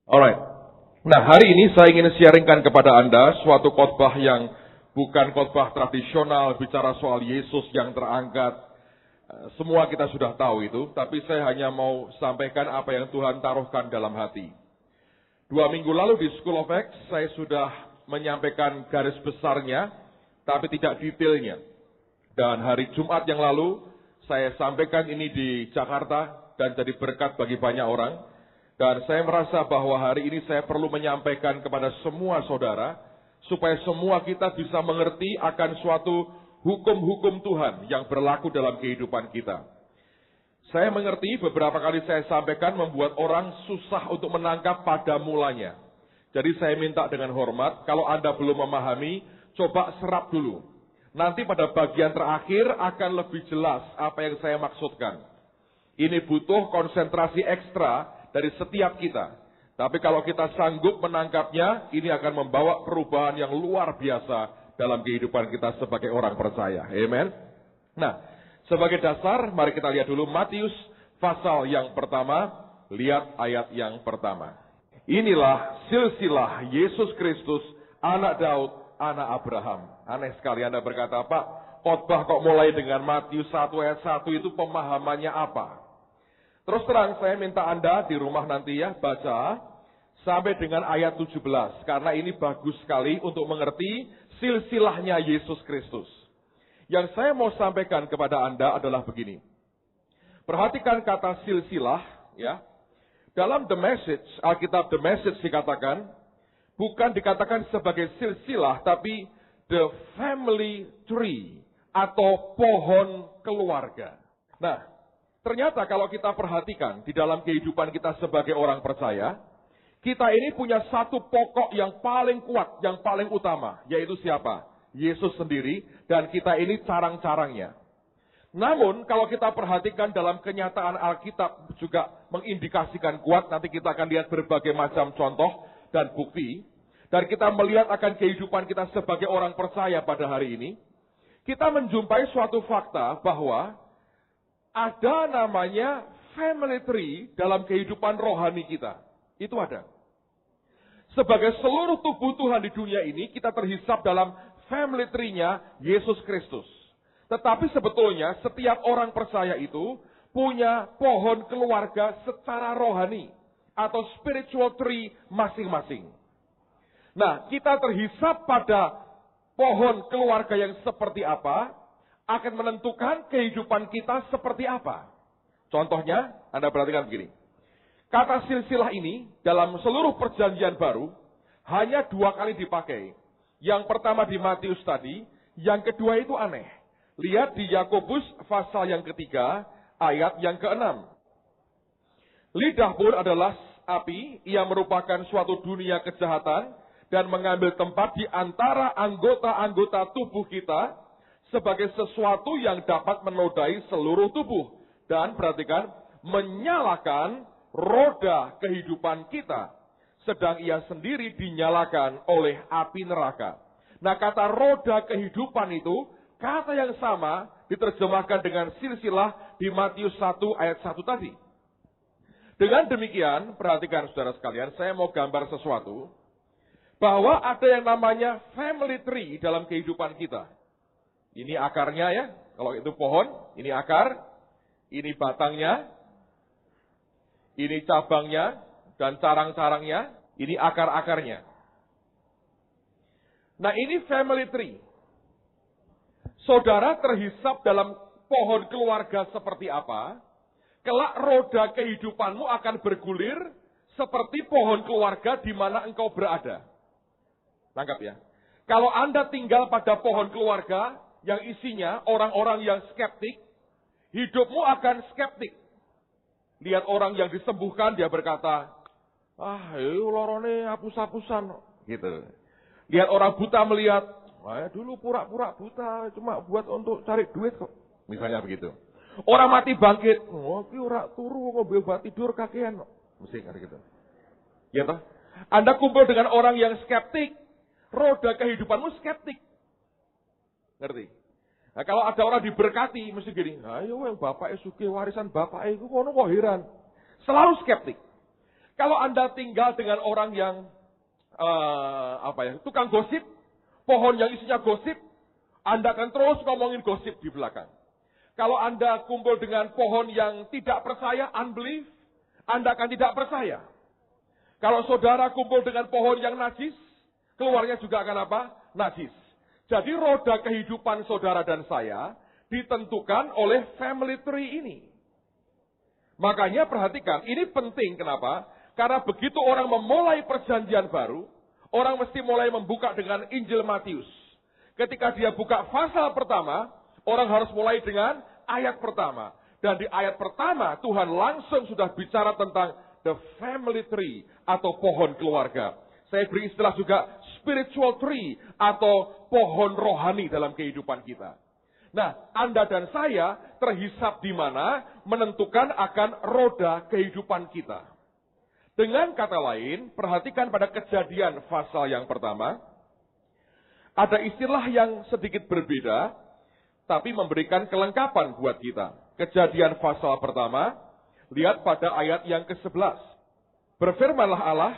Alright. Nah, hari ini saya ingin sharingkan kepada Anda suatu khotbah yang bukan khotbah tradisional, bicara soal Yesus yang terangkat. Semua kita sudah tahu itu, tapi saya hanya mau sampaikan apa yang Tuhan taruhkan dalam hati. 2 minggu lalu di School of Acts, saya sudah menyampaikan garis besarnya, tapi tidak detailnya. Dan hari Jumat yang lalu, saya sampaikan ini di Jakarta, dan jadi berkat bagi banyak orang. Dan saya merasa bahwa hari ini saya perlu menyampaikan kepada semua saudara, supaya semua kita bisa mengerti akan suatu hukum-hukum Tuhan yang berlaku dalam kehidupan kita. Saya mengerti beberapa kali saya sampaikan membuat orang susah untuk menangkap pada mulanya. Jadi saya minta dengan hormat, kalau Anda belum memahami, coba serap dulu. Nanti pada bagian terakhir akan lebih jelas apa yang saya maksudkan. Ini butuh konsentrasi ekstra dari setiap kita. Tapi kalau kita sanggup menangkapnya, ini akan membawa perubahan yang luar biasa dalam kehidupan kita sebagai orang percaya. Amen. Nah, sebagai dasar, mari kita lihat dulu Matius pasal yang pertama. Lihat ayat yang pertama. Inilah silsilah Yesus Kristus, anak Daud, anak Abraham. Aneh sekali Anda berkata, Pak, khotbah kok mulai dengan Matius 1 ayat 1 itu pemahamannya apa? Terus terang saya minta Anda di rumah nanti ya baca sampai dengan ayat 17. Karena ini bagus sekali untuk mengerti silsilahnya Yesus Kristus. Yang saya mau sampaikan kepada Anda adalah begini. Perhatikan kata silsilah ya. Dalam The Message, Alkitab The Message dikatakan, bukan dikatakan sebagai silsilah tapi the family tree atau pohon keluarga. Nah, ternyata kalau kita perhatikan di dalam kehidupan kita sebagai orang percaya, kita ini punya satu pokok yang paling kuat, yang paling utama, yaitu siapa? Yesus sendiri, dan kita ini carang-carangnya. Namun, kalau kita perhatikan dalam kenyataan Alkitab juga mengindikasikan kuat, nanti kita akan lihat berbagai macam contoh dan bukti, dan kita melihat akan kehidupan kita sebagai orang percaya pada hari ini, kita menjumpai suatu fakta bahwa ada namanya family tree dalam kehidupan rohani kita. Itu ada. Sebagai seluruh tubuh Tuhan di dunia ini, kita terhisap dalam family tree-nya Yesus Kristus. Tetapi sebetulnya setiap orang percaya itu punya pohon keluarga secara rohani atau spiritual tree masing-masing. Nah, kita terhisap pada pohon keluarga yang seperti apa akan menentukan kehidupan kita seperti apa. Contohnya, Anda perhatikan begini. Kata silsilah ini dalam seluruh perjanjian baru hanya 2 kali dipakai. Yang pertama di Matius tadi, yang kedua itu aneh. Lihat di Yakobus pasal yang ketiga, ayat yang ke-6. Lidah pun adalah api, ia merupakan suatu dunia kejahatan dan mengambil tempat di antara anggota-anggota tubuh kita sebagai sesuatu yang dapat menodai seluruh tubuh. Dan perhatikan, menyalakan roda kehidupan kita. Sedang ia sendiri dinyalakan oleh api neraka. Nah, kata roda kehidupan itu, kata yang sama diterjemahkan dengan silsilah di Matius 1 ayat 1 tadi. Dengan demikian, perhatikan saudara sekalian, saya mau gambar sesuatu. Bahwa ada yang namanya family tree dalam kehidupan kita. Ini akarnya ya, kalau itu pohon, ini akar, ini batangnya, ini cabangnya, dan carang-carangnya, ini akar-akarnya. Nah, ini family tree. Saudara terhisap dalam pohon keluarga seperti apa, kelak roda kehidupanmu akan bergulir seperti pohon keluarga di mana engkau berada. Tangkap ya. Kalau Anda tinggal pada pohon keluarga yang isinya orang-orang yang skeptik, hidupmu akan skeptik. Lihat orang yang disembuhkan, dia berkata, lorone hapus-hapusan. Gitu. Lihat orang buta melihat, dulu pura-pura buta, cuma buat untuk cari duit kok. Misalnya begitu. Orang mati bangkit, ki ora turu ngobrol obat tidur kakean kok. Mesti kayak gitu. Ya toh? Anda kumpul dengan orang yang skeptik, roda kehidupanmu skeptik. Ngerti? Nah, kalau ada orang diberkati, mesti gini, ayo yang bapaknya sugih warisan bapaknya itu kono kok heran. Selalu skeptik. Kalau Anda tinggal dengan orang yang tukang gosip, pohon yang isinya gosip, Anda akan terus ngomongin gosip di belakang. Kalau Anda kumpul dengan pohon yang tidak percaya, unbelief, Anda akan tidak percaya. Kalau saudara kumpul dengan pohon yang najis, keluarnya juga akan apa? Najis. Jadi roda kehidupan saudara dan saya ditentukan oleh family tree ini. Makanya perhatikan, ini penting kenapa? Karena begitu orang memulai perjanjian baru, orang mesti mulai membuka dengan Injil Matius. Ketika dia buka pasal pertama, orang harus mulai dengan ayat pertama. Dan di ayat pertama, Tuhan langsung sudah bicara tentang the family tree atau pohon keluarga. Saya beri istilah juga spiritual tree atau pohon rohani dalam kehidupan kita. Nah, Anda dan saya terhisap di mana menentukan akan roda kehidupan kita. Dengan kata lain, perhatikan pada Kejadian pasal yang pertama, ada istilah yang sedikit berbeda, tapi memberikan kelengkapan buat kita. Kejadian pasal pertama, lihat pada ayat yang ke-11. Berfirmanlah Allah,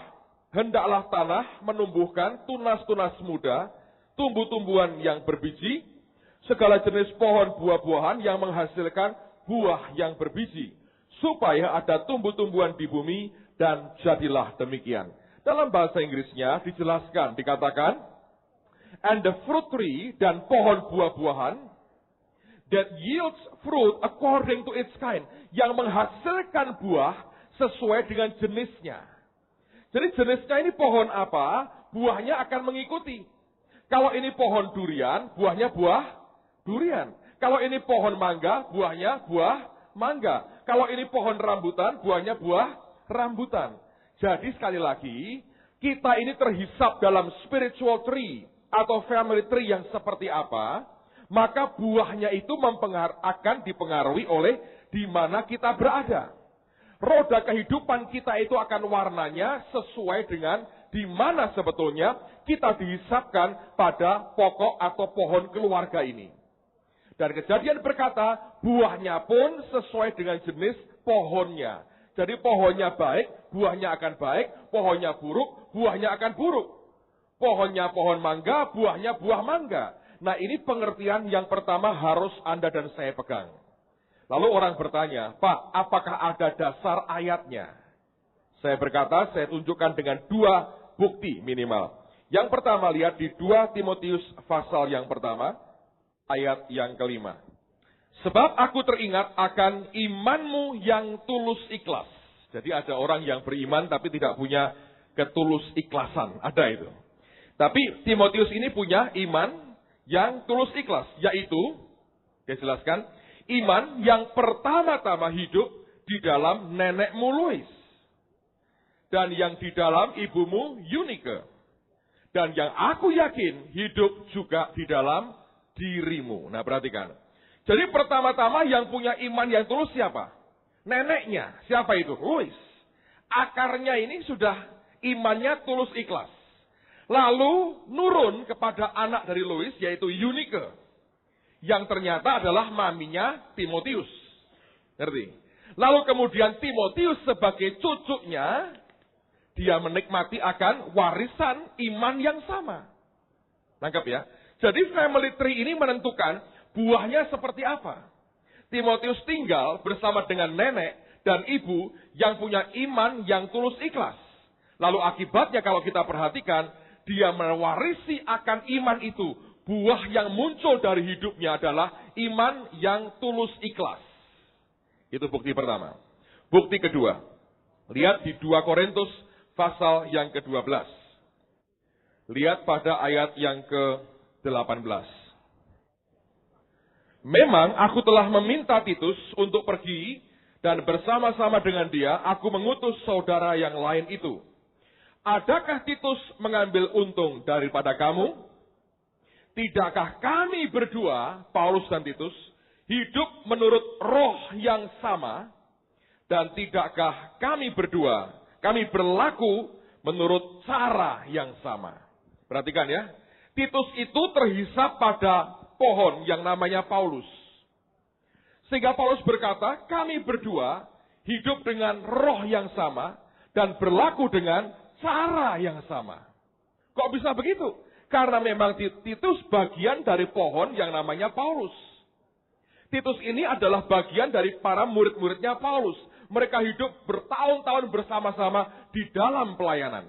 hendaklah tanah menumbuhkan tunas-tunas muda, tumbuh-tumbuhan yang berbiji, segala jenis pohon buah-buahan yang menghasilkan buah yang berbiji, supaya ada tumbuh-tumbuhan di bumi, dan jadilah demikian. Dalam bahasa Inggrisnya dijelaskan, dikatakan, and the fruit tree, dan pohon buah-buahan, that yields fruit according to its kind, yang menghasilkan buah sesuai dengan jenisnya. Jadi jenisnya ini pohon apa, buahnya akan mengikuti. Kalau ini pohon durian, buahnya buah durian. Kalau ini pohon mangga, buahnya buah mangga. Kalau ini pohon rambutan, buahnya buah rambutan. Jadi sekali lagi, kita ini terhisap dalam spiritual tree atau family tree yang seperti apa, maka buahnya itu akan dipengaruhi oleh di mana kita berada. Roda kehidupan kita itu akan warnanya sesuai dengan di mana sebetulnya kita dihisapkan pada pokok atau pohon keluarga ini. Dan Kejadian berkata, buahnya pun sesuai dengan jenis pohonnya. Jadi pohonnya baik, buahnya akan baik. Pohonnya buruk, buahnya akan buruk. Pohonnya pohon mangga, buahnya buah mangga. Nah, ini pengertian yang pertama harus Anda dan saya pegang. Lalu orang bertanya, Pak, apakah ada dasar ayatnya? Saya berkata, saya tunjukkan dengan 2 bukti minimal. Yang pertama, lihat di 2 Timotius pasal yang pertama, ayat yang ke-5. Sebab aku teringat akan imanmu yang tulus ikhlas. Jadi ada orang yang beriman tapi tidak punya ketulus ikhlasan. Ada itu. Tapi Timotius ini punya iman yang tulus ikhlas. Yaitu, dia jelaskan, iman yang pertama-tama hidup di dalam nenekmu Lois. Dan yang di dalam ibumu Eunike. Dan yang aku yakin hidup juga di dalam dirimu. Nah, perhatikan. Jadi pertama-tama yang punya iman yang tulus siapa? Neneknya. Siapa itu? Lois. Akarnya ini sudah imannya tulus ikhlas. Lalu nurun kepada anak dari Lois, yaitu Eunike. Yang ternyata adalah maminya Timotius. Ngerti? Lalu kemudian Timotius sebagai cucunya, dia menikmati akan warisan iman yang sama. Nangkep ya? Jadi family tree ini menentukan buahnya seperti apa. Timotius tinggal bersama dengan nenek dan ibu yang punya iman yang tulus ikhlas. Lalu akibatnya kalau kita perhatikan, dia mewarisi akan iman itu. Buah yang muncul dari hidupnya adalah iman yang tulus ikhlas. Itu bukti pertama. Bukti kedua, lihat di 2 Korintus pasal yang ke-12. Lihat pada ayat yang ke-18. Memang aku telah meminta Titus untuk pergi dan bersama-sama dengan dia aku mengutus saudara yang lain itu. Adakah Titus mengambil untung daripada kamu? Tidakkah kami berdua, Paulus dan Titus, hidup menurut roh yang sama? Dan tidakkah kami berdua, kami berlaku menurut cara yang sama? Perhatikan ya, Titus itu terhisap pada pohon yang namanya Paulus. Sehingga Paulus berkata, kami berdua hidup dengan roh yang sama, dan berlaku dengan cara yang sama. Kok bisa begitu? Karena memang Titus bagian dari pohon yang namanya Paulus. Titus ini adalah bagian dari para murid-muridnya Paulus. Mereka hidup bertahun-tahun bersama-sama di dalam pelayanan.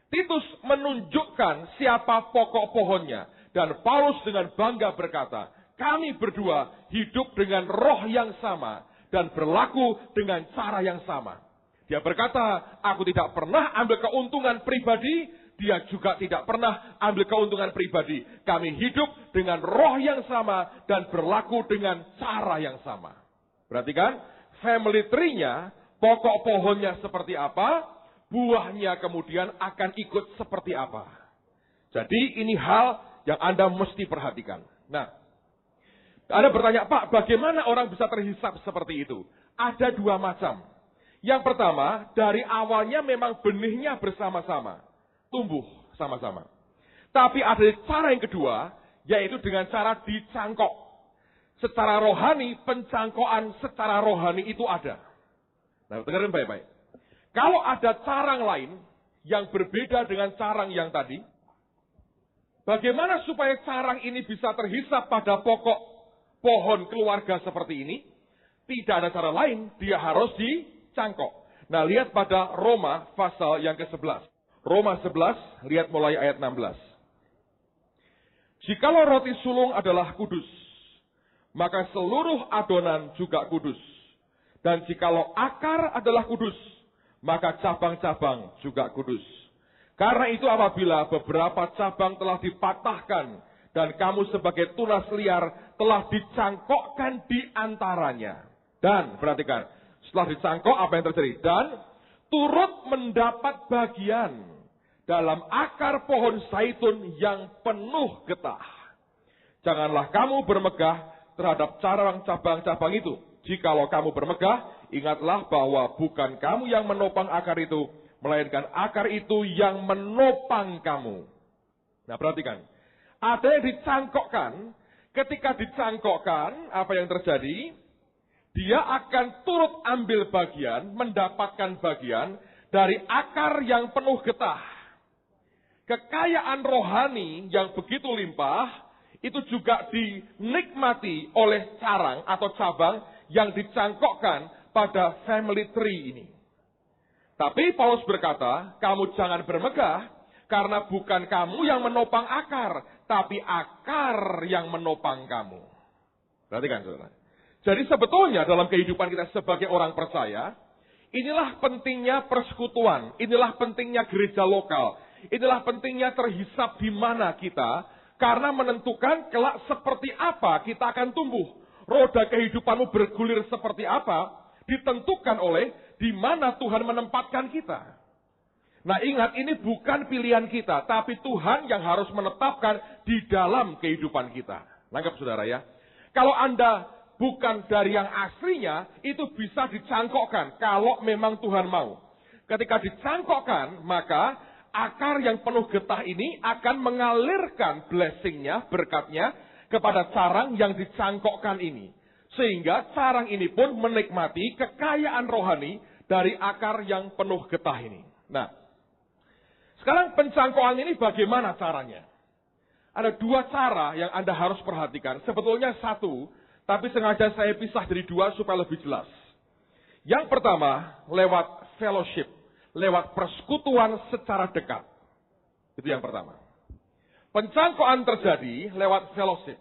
Titus menunjukkan siapa pokok pohonnya. Dan Paulus dengan bangga berkata, kami berdua hidup dengan roh yang sama dan berlaku dengan cara yang sama. Dia berkata, aku tidak pernah ambil keuntungan pribadi, dia juga tidak pernah ambil keuntungan pribadi. Kami hidup dengan roh yang sama dan berlaku dengan cara yang sama. Perhatikan, family tree-nya, pokok pohonnya seperti apa, buahnya kemudian akan ikut seperti apa. Jadi ini hal yang Anda mesti perhatikan. Nah, Anda bertanya, Pak, bagaimana orang bisa terhisap seperti itu? Ada dua macam. Yang pertama, dari awalnya memang benihnya bersama-sama. Tumbuh sama-sama. Tapi ada cara yang kedua, yaitu dengan cara dicangkok. Secara rohani, pencangkokan secara rohani itu ada. Nah, dengerin baik-baik. Kalau ada carang lain yang berbeda dengan carang yang tadi, bagaimana supaya carang ini bisa terhisap pada pokok pohon keluarga seperti ini? Tidak ada cara lain, dia harus dicangkok. Nah, lihat pada Roma pasal yang ke-11. Roma 11, lihat mulai ayat 16. Jikalau roti sulung adalah kudus, maka seluruh adonan juga kudus. Dan jikalau akar adalah kudus, maka cabang-cabang juga kudus. Karena itu apabila beberapa cabang telah dipatahkan, dan kamu sebagai tunas liar telah dicangkokkan di antaranya. Dan, perhatikan, setelah dicangkok apa yang terjadi? Dan turut mendapat bagian dalam akar pohon zaitun yang penuh getah. Janganlah kamu bermegah terhadap cabang-cabang itu. Jikalau kamu bermegah, ingatlah bahwa bukan kamu yang menopang akar itu, melainkan akar itu yang menopang kamu. Nah, perhatikan. Ada yang dicangkokkan, ketika dicangkokkan, apa yang terjadi? Dia akan turut ambil bagian, mendapatkan bagian dari akar yang penuh getah. Kekayaan rohani yang begitu limpah, itu juga dinikmati oleh carang atau cabang yang dicangkokkan pada family tree ini. Tapi Paulus berkata, kamu jangan bermegah, karena bukan kamu yang menopang akar, tapi akar yang menopang kamu. Perhatikan, saudara. Jadi sebetulnya dalam kehidupan kita sebagai orang percaya, inilah pentingnya persekutuan, inilah pentingnya gereja lokal, inilah pentingnya terhisap di mana kita, karena menentukan kelak seperti apa kita akan tumbuh. Roda kehidupanmu bergulir seperti apa, ditentukan oleh di mana Tuhan menempatkan kita. Nah, ingat, ini bukan pilihan kita, tapi Tuhan yang harus menetapkan di dalam kehidupan kita. Nangkep, saudara ya? Kalau Anda bukan dari yang aslinya, itu bisa dicangkokkan kalau memang Tuhan mau. Ketika dicangkokkan, maka akar yang penuh getah ini akan mengalirkan blessing-nya, berkatnya, kepada carang yang dicangkokkan ini. Sehingga carang ini pun menikmati kekayaan rohani dari akar yang penuh getah ini. Nah, sekarang pencangkokan ini bagaimana caranya? Ada dua cara yang Anda harus perhatikan. Sebetulnya satu, tapi sengaja saya pisah jadi dua supaya lebih jelas. Yang pertama, lewat fellowship. Lewat persekutuan secara dekat. Itu yang pertama. Pencangkokan terjadi lewat fellowship.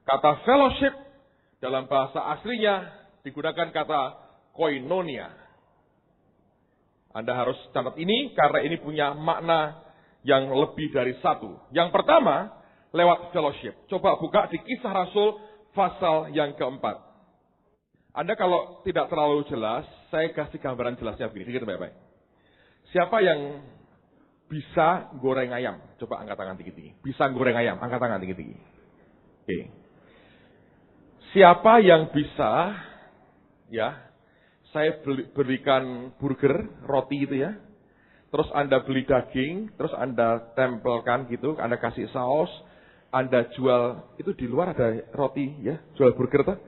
Kata fellowship dalam bahasa aslinya digunakan kata koinonia. Anda harus catat ini karena ini punya makna yang lebih dari satu. Yang pertama, lewat fellowship. Coba buka di Kisah Rasul pasal yang keempat. Anda kalau tidak terlalu jelas, saya kasih gambaran jelasnya begini, sedikit baik-baik. Siapa yang bisa goreng ayam? Coba angkat tangan tinggi-tinggi. Bisa goreng ayam, angkat tangan tinggi-tinggi. Oke. Siapa yang bisa, ya, saya belikan burger, roti itu ya. Terus Anda beli daging, terus Anda tempelkan gitu, Anda kasih saus, Anda jual, itu di luar ada roti ya, jual burger tuh.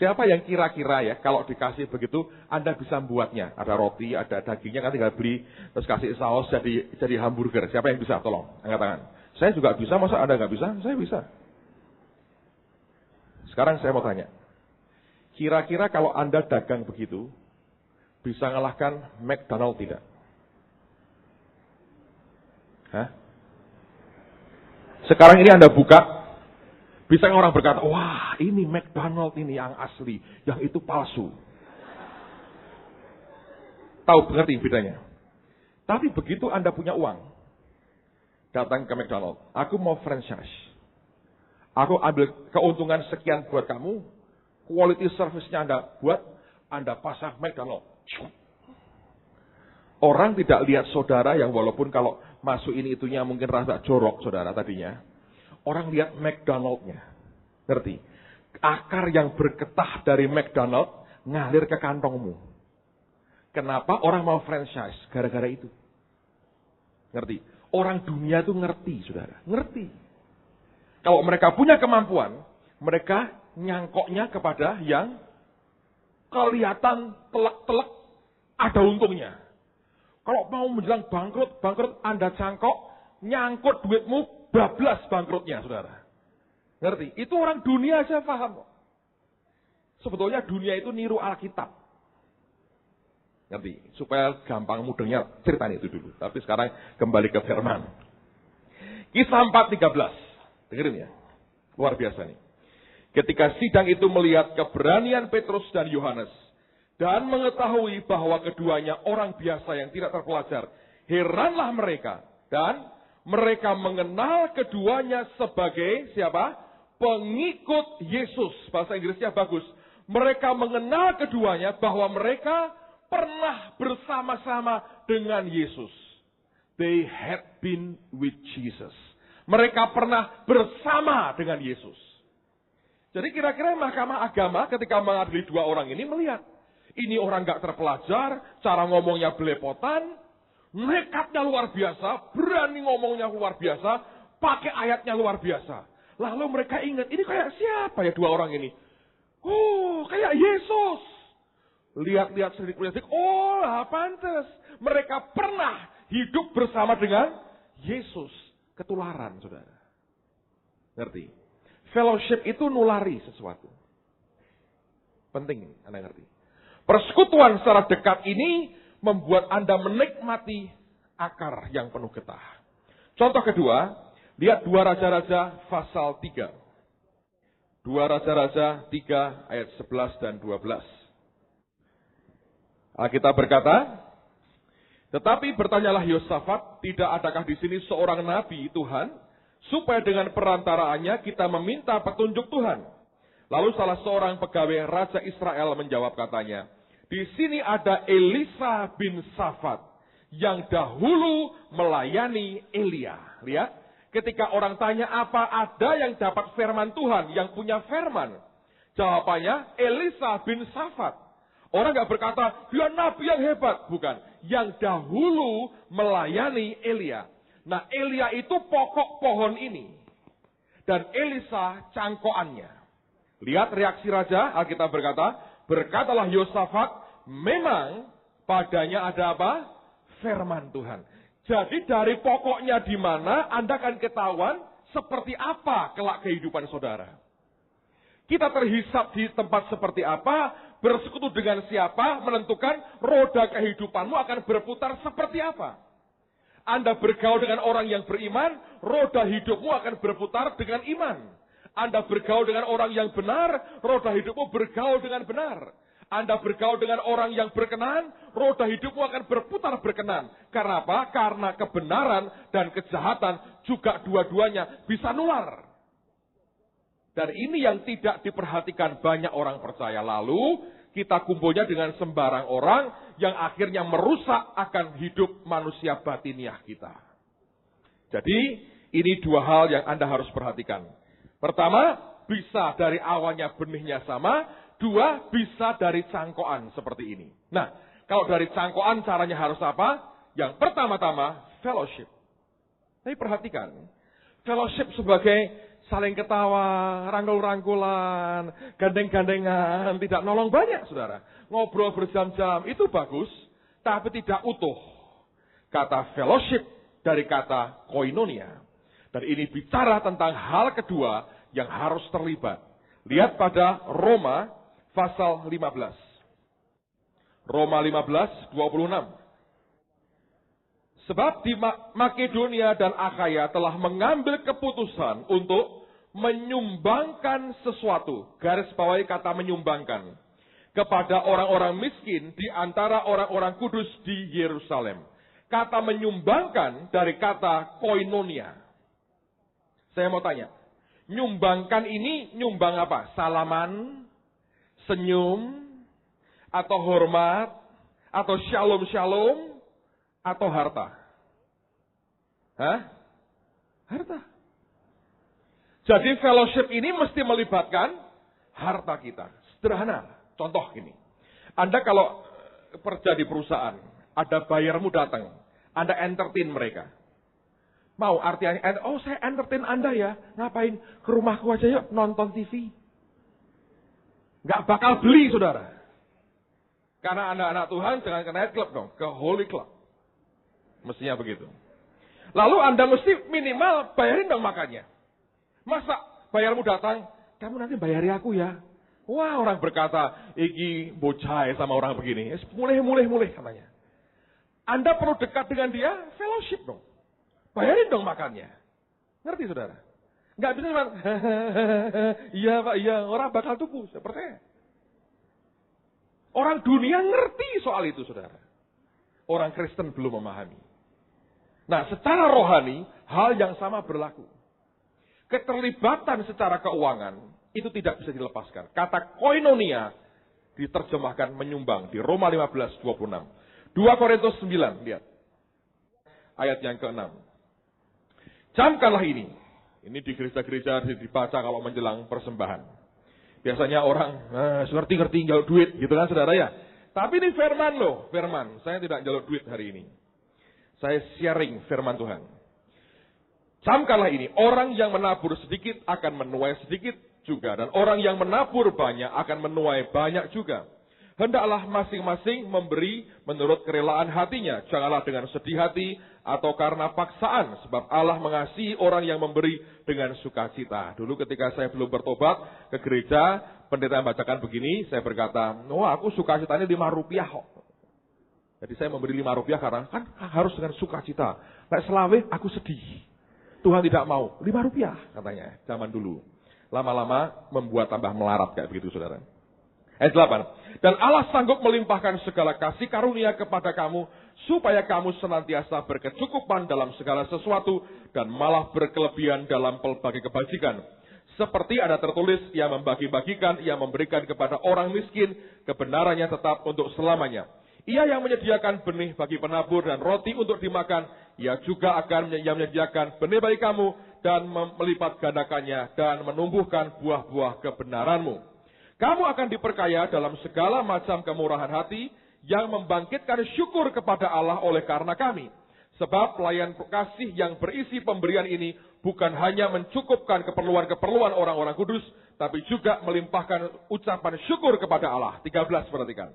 Siapa yang kira-kira ya, kalau dikasih begitu, Anda bisa membuatnya. Ada roti, ada dagingnya, kan tinggal beli, terus kasih saus jadi hamburger. Siapa yang bisa? Tolong, angkat tangan. Saya juga bisa, masa Anda nggak bisa? Saya bisa. Sekarang saya mau tanya. Kira-kira kalau Anda dagang begitu, bisa ngalahkan McDonald tidak? Hah? Sekarang ini Anda buka, bisa orang berkata, wah ini McDonald ini yang asli, yang itu palsu. Tahu, ngerti bedanya? Tapi begitu Anda punya uang, datang ke McDonald, aku mau franchise. Aku ambil keuntungan sekian buat kamu, quality service-nya Anda buat, Anda pasang McDonald. Orang tidak lihat saudara yang walaupun kalau masuk ini itunya mungkin rasa jorok saudara tadinya. Orang lihat McDonald-nya. Ngerti? Akar yang bergetah dari McDonald ngalir ke kantongmu. Kenapa orang mau franchise? Gara-gara itu. Ngerti? Orang dunia itu ngerti, saudara. Ngerti. Kalau mereka punya kemampuan, mereka nyangkoknya kepada yang kelihatan telak-telak ada untungnya. Kalau mau menjelang bangkrut Anda cangkok, nyangkut duitmu, bablas bangkrutnya, saudara. Ngerti? Itu orang dunia aja paham. Sebetulnya dunia itu niru Alkitab. Ngerti? Supaya gampang mudahnya ceritanya itu dulu. Tapi sekarang kembali ke firman. Kisah 4:13. Dengerin ya. Luar biasa nih. Ketika sidang itu melihat keberanian Petrus dan Yohanes, dan mengetahui bahwa keduanya orang biasa yang tidak terpelajar, heranlah mereka. Dan mereka mengenal keduanya sebagai siapa? Pengikut Yesus. Bahasa Inggrisnya bagus. Mereka mengenal keduanya bahwa mereka pernah bersama-sama dengan Yesus. They had been with Jesus. Mereka pernah bersama dengan Yesus. Jadi kira-kira Mahkamah Agama ketika mengadili dua orang ini melihat, ini orang gak terpelajar, cara ngomongnya belepotan, nekatnya luar biasa, berani ngomongnya luar biasa, pakai ayatnya luar biasa. Lalu mereka ingat, ini kayak siapa ya dua orang ini? Oh, kayak Yesus. Lihat-lihat sedikit-sedikit, oh lah pantes. Mereka pernah hidup bersama dengan Yesus. Ketularan, saudara. Ngerti? Fellowship itu nulari sesuatu. Penting, Anda ngerti? Persekutuan secara dekat ini membuat Anda menikmati akar yang penuh getah. Contoh kedua, lihat 2 Raja-Raja pasal 3. 2 Raja-Raja 3 ayat 11 dan 12. Alkitab berkata, tetapi bertanyalah Yosafat, tidak adakah di sini seorang nabi Tuhan, supaya dengan perantaraannya kita meminta petunjuk Tuhan. Lalu salah seorang pegawai Raja Israel menjawab katanya, di sini ada Elisa bin Safat yang dahulu melayani Elia. Lihat, ketika orang tanya apa ada yang dapat firman Tuhan, yang punya firman. Jawabannya Elisa bin Safat. Orang gak berkata, dia nabi yang hebat. Bukan, yang dahulu melayani Elia. Nah, Elia itu pokok pohon ini. Dan Elisa cangkokannya. Lihat reaksi raja, Alkitab berkata, berkatalah Yosafat, memang padanya ada apa? Firman Tuhan. Jadi dari pokoknya di mana Anda akan ketahuan seperti apa kelak kehidupan saudara. Kita terhisap di tempat seperti apa, bersekutu dengan siapa, menentukan roda kehidupanmu akan berputar seperti apa. Anda bergaul dengan orang yang beriman, roda hidupmu akan berputar dengan iman. Anda bergaul dengan orang yang benar, roda hidupmu bergaul dengan benar. Anda bergaul dengan orang yang berkenan, roda hidupmu akan berputar berkenan. Karena apa? Karena kebenaran dan kejahatan juga dua-duanya bisa nular. Dan ini yang tidak diperhatikan banyak orang percaya. Lalu kita kumpulnya dengan sembarang orang yang akhirnya merusak akan hidup manusia batiniah kita. Jadi ini dua hal yang Anda harus perhatikan. Pertama, bisa dari awalnya benihnya sama. Dua, bisa dari cangkokan seperti ini. Nah, kalau dari cangkokan caranya harus apa? Yang pertama-tama, fellowship. Tapi perhatikan, fellowship sebagai saling ketawa, rangkul-rangkulan, gandeng-gandengan, tidak nolong banyak, saudara. Ngobrol berjam-jam, itu bagus, tapi tidak utuh. Kata fellowship dari kata koinonia. Dan ini bicara tentang hal kedua yang harus terlibat. Lihat pada Roma pasal 15. Roma 15:26. Sebab di Makedonia dan Akhaya telah mengambil keputusan untuk menyumbangkan sesuatu. Garis bawahi kata menyumbangkan. Kepada orang-orang miskin di antara orang-orang kudus di Yerusalem. Kata menyumbangkan dari kata koinonia. Saya mau tanya. Nyumbangkan ini nyumbang apa? Salaman, senyum, atau hormat, atau shalom-shalom, atau harta? Hah? Harta. Jadi fellowship ini mesti melibatkan harta kita. Sederhana. Contoh ini. Anda kalau kerja di perusahaan, ada bayarmu datang. Anda entertain mereka. Mau artinya, oh saya entertain Anda ya. Ngapain? Ke rumahku aja yuk nonton TV. Gak bakal beli, saudara. Karena anak-anak Tuhan jangan ke night club dong. Ke holy club. Mestinya begitu. Lalu Anda mesti minimal bayarin dong makannya. Masa bayarmu datang, kamu nanti bayari aku ya. Wah, orang berkata, iki bocah sama orang begini. Mulai katanya. Anda perlu dekat dengan dia, fellowship dong. Bayarin dong makannya. Ngerti saudara? Nggak bisa cuma, iya Pak, iya. Orang bakal tuku, saya percaya. Orang dunia ngerti soal itu saudara. Orang Kristen belum memahami. Nah, secara rohani, hal yang sama berlaku. Keterlibatan secara keuangan, itu tidak bisa dilepaskan. Kata koinonia, diterjemahkan menyumbang, di Roma 15:26. 2 Korintus 9, lihat. Ayat yang ke-6. Camkanlah ini. Ini di gereja-gereja dibaca kalau menjelang persembahan. Biasanya orang, ngerti-ngerti jaluk duit, gitu kan saudara ya. Tapi ini firman loh, firman. Saya tidak jaluk duit hari ini. Saya sharing firman Tuhan. Camkanlah ini, orang yang menabur sedikit akan menuai sedikit juga. Dan orang yang menabur banyak akan menuai banyak juga. Hendaklah masing-masing memberi menurut kerelaan hatinya. Janganlah dengan sedih hati atau karena paksaan. Sebab Allah mengasihi orang yang memberi dengan sukacita. Dulu ketika saya belum bertobat ke gereja, pendeta membacakan begini, saya berkata, aku sukacitanya Rp5 kok. Jadi saya memberi Rp5 karena kan harus dengan sukacita. Kayak selawe, aku sedih. Tuhan tidak mau. Rp5 katanya, zaman dulu. Lama-lama membuat tambah melarat kayak begitu saudara. Ayat 8. Dan Allah sanggup melimpahkan segala kasih karunia kepada kamu, supaya kamu senantiasa berkecukupan dalam segala sesuatu, dan malah berkelebihan dalam pelbagai kebajikan. Seperti ada tertulis, ia membagi-bagikan, ia memberikan kepada orang miskin, kebenarannya tetap untuk selamanya. Ia yang menyediakan benih bagi penabur dan roti untuk dimakan, ia juga akan menyediakan benih bagi kamu, dan melipat gandakannya, dan menumbuhkan buah-buah kebenaranmu. Kamu akan diperkaya dalam segala macam kemurahan hati, yang membangkitkan syukur kepada Allah oleh karena kami. Sebab pelayan kasih yang berisi pemberian ini, bukan hanya mencukupkan keperluan-keperluan orang-orang kudus, tapi juga melimpahkan ucapan syukur kepada Allah. 13 perhatikan.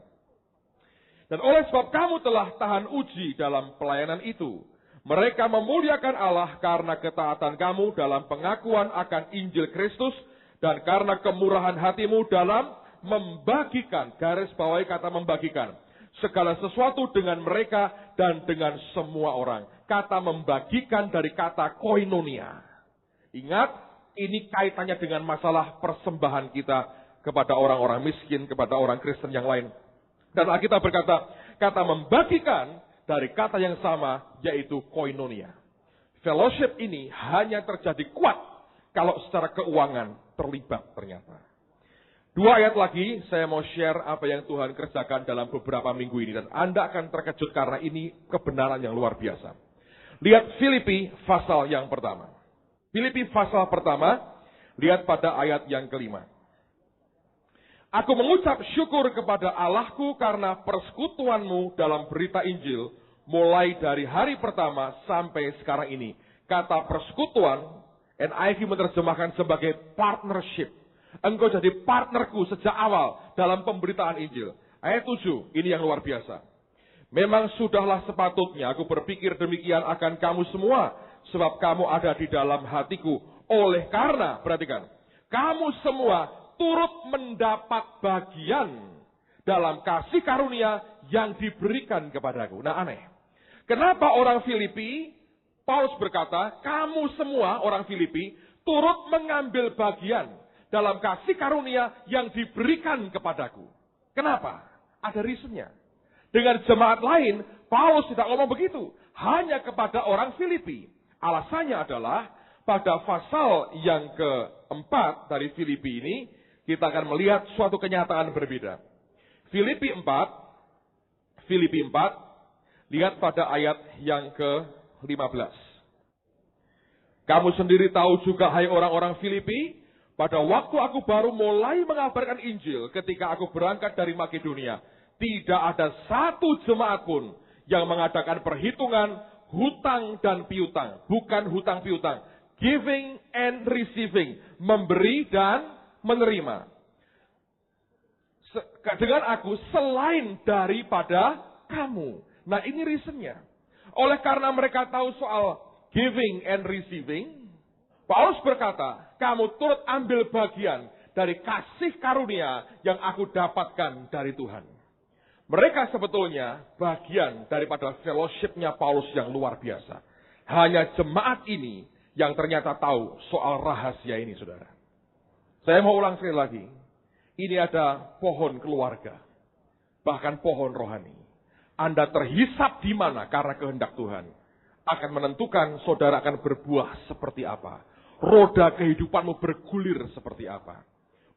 Dan oleh sebab kamu telah tahan uji dalam pelayanan itu, mereka memuliakan Allah karena ketaatan kamu dalam pengakuan akan Injil Kristus, dan karena kemurahan hatimu dalam membagikan, garis bawahi kata membagikan, segala sesuatu dengan mereka dan dengan semua orang. Kata membagikan dari kata koinonia. Ingat, ini kaitannya dengan masalah persembahan kita kepada orang-orang miskin, kepada orang Kristen yang lain. Dan Alkitab berkata, kata membagikan dari kata yang sama, yaitu koinonia. Fellowship ini hanya terjadi kuat kalau secara keuangan terlibat ternyata. 2 ayat lagi, saya mau share apa yang Tuhan kerjakan dalam beberapa minggu ini. Dan Anda akan terkejut karena ini kebenaran yang luar biasa. Lihat Filipi pasal yang pertama. Filipi pasal pertama, lihat pada ayat yang kelima. Aku mengucap syukur kepada Allahku karena persekutuanmu dalam berita Injil, mulai dari hari pertama sampai sekarang ini. Kata persekutuan, NIV menerjemahkan sebagai partnership. Engkau jadi partnerku sejak awal dalam pemberitaan Injil. Ayat 7, ini yang luar biasa. Memang sudahlah sepatutnya aku berpikir demikian akan kamu semua, sebab kamu ada di dalam hatiku. Oleh karena, perhatikan, kamu semua turut mendapat bagian dalam kasih karunia yang diberikan kepadaku. Nah, aneh. Kenapa orang Filipi, Paulus berkata, kamu semua orang Filipi turut mengambil bagian dalam kasih karunia yang diberikan kepadaku. Kenapa? Ada reasonnya. Dengan jemaat lain, Paulus tidak ngomong begitu. Hanya kepada orang Filipi. Alasannya adalah, pada pasal yang keempat dari Filipi ini, kita akan melihat suatu kenyataan berbeda. Filipi 4, lihat pada ayat yang ke-15. Kamu sendiri tahu juga, hai orang-orang Filipi, pada waktu aku baru mulai mengabarkan Injil ketika aku berangkat dari Makedonia, tidak ada satu jemaat pun yang mengadakan perhitungan hutang dan piutang. Bukan hutang piutang. Giving and receiving. Memberi dan menerima. Dengan aku selain daripada kamu. Nah, ini reasonnya. Oleh karena mereka tahu soal giving and receiving, Paulus berkata, kamu turut ambil bagian dari kasih karunia yang aku dapatkan dari Tuhan. Mereka sebetulnya bagian daripada fellowship-nya Paulus yang luar biasa. Hanya jemaat ini yang ternyata tahu soal rahasia ini, saudara. Saya mau ulang sekali lagi. Ini ada pohon keluarga. Bahkan pohon rohani. Anda terhisap di mana karena kehendak Tuhan. Akan menentukan saudara akan berbuah seperti apa. Roda kehidupanmu bergulir seperti apa.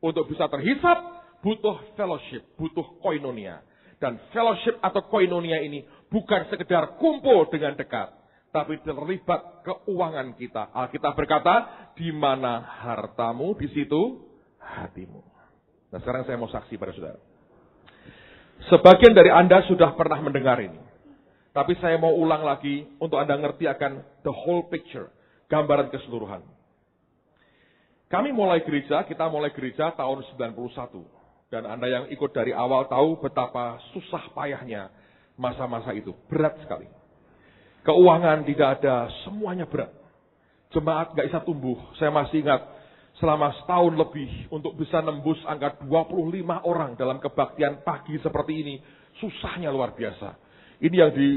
Untuk bisa terhisap, butuh fellowship, butuh koinonia. Dan fellowship atau koinonia ini bukan sekedar kumpul dengan dekat. Tapi terlibat keuangan kita. Alkitab berkata, di mana hartamu, di situ hatimu. Nah, sekarang saya mau saksi pada saudara. Sebagian dari Anda sudah pernah mendengar ini. Tapi saya mau ulang lagi untuk Anda ngerti akan the whole picture. Gambaran keseluruhan. Kami mulai gereja, kita mulai gereja tahun 91. Dan Anda yang ikut dari awal tahu betapa susah payahnya masa-masa itu. Berat sekali. Keuangan tidak ada, semuanya berat. Jemaat gak bisa tumbuh. Saya masih ingat selama setahun lebih untuk bisa nembus angka 25 orang dalam kebaktian pagi seperti ini. Susahnya luar biasa. Ini yang di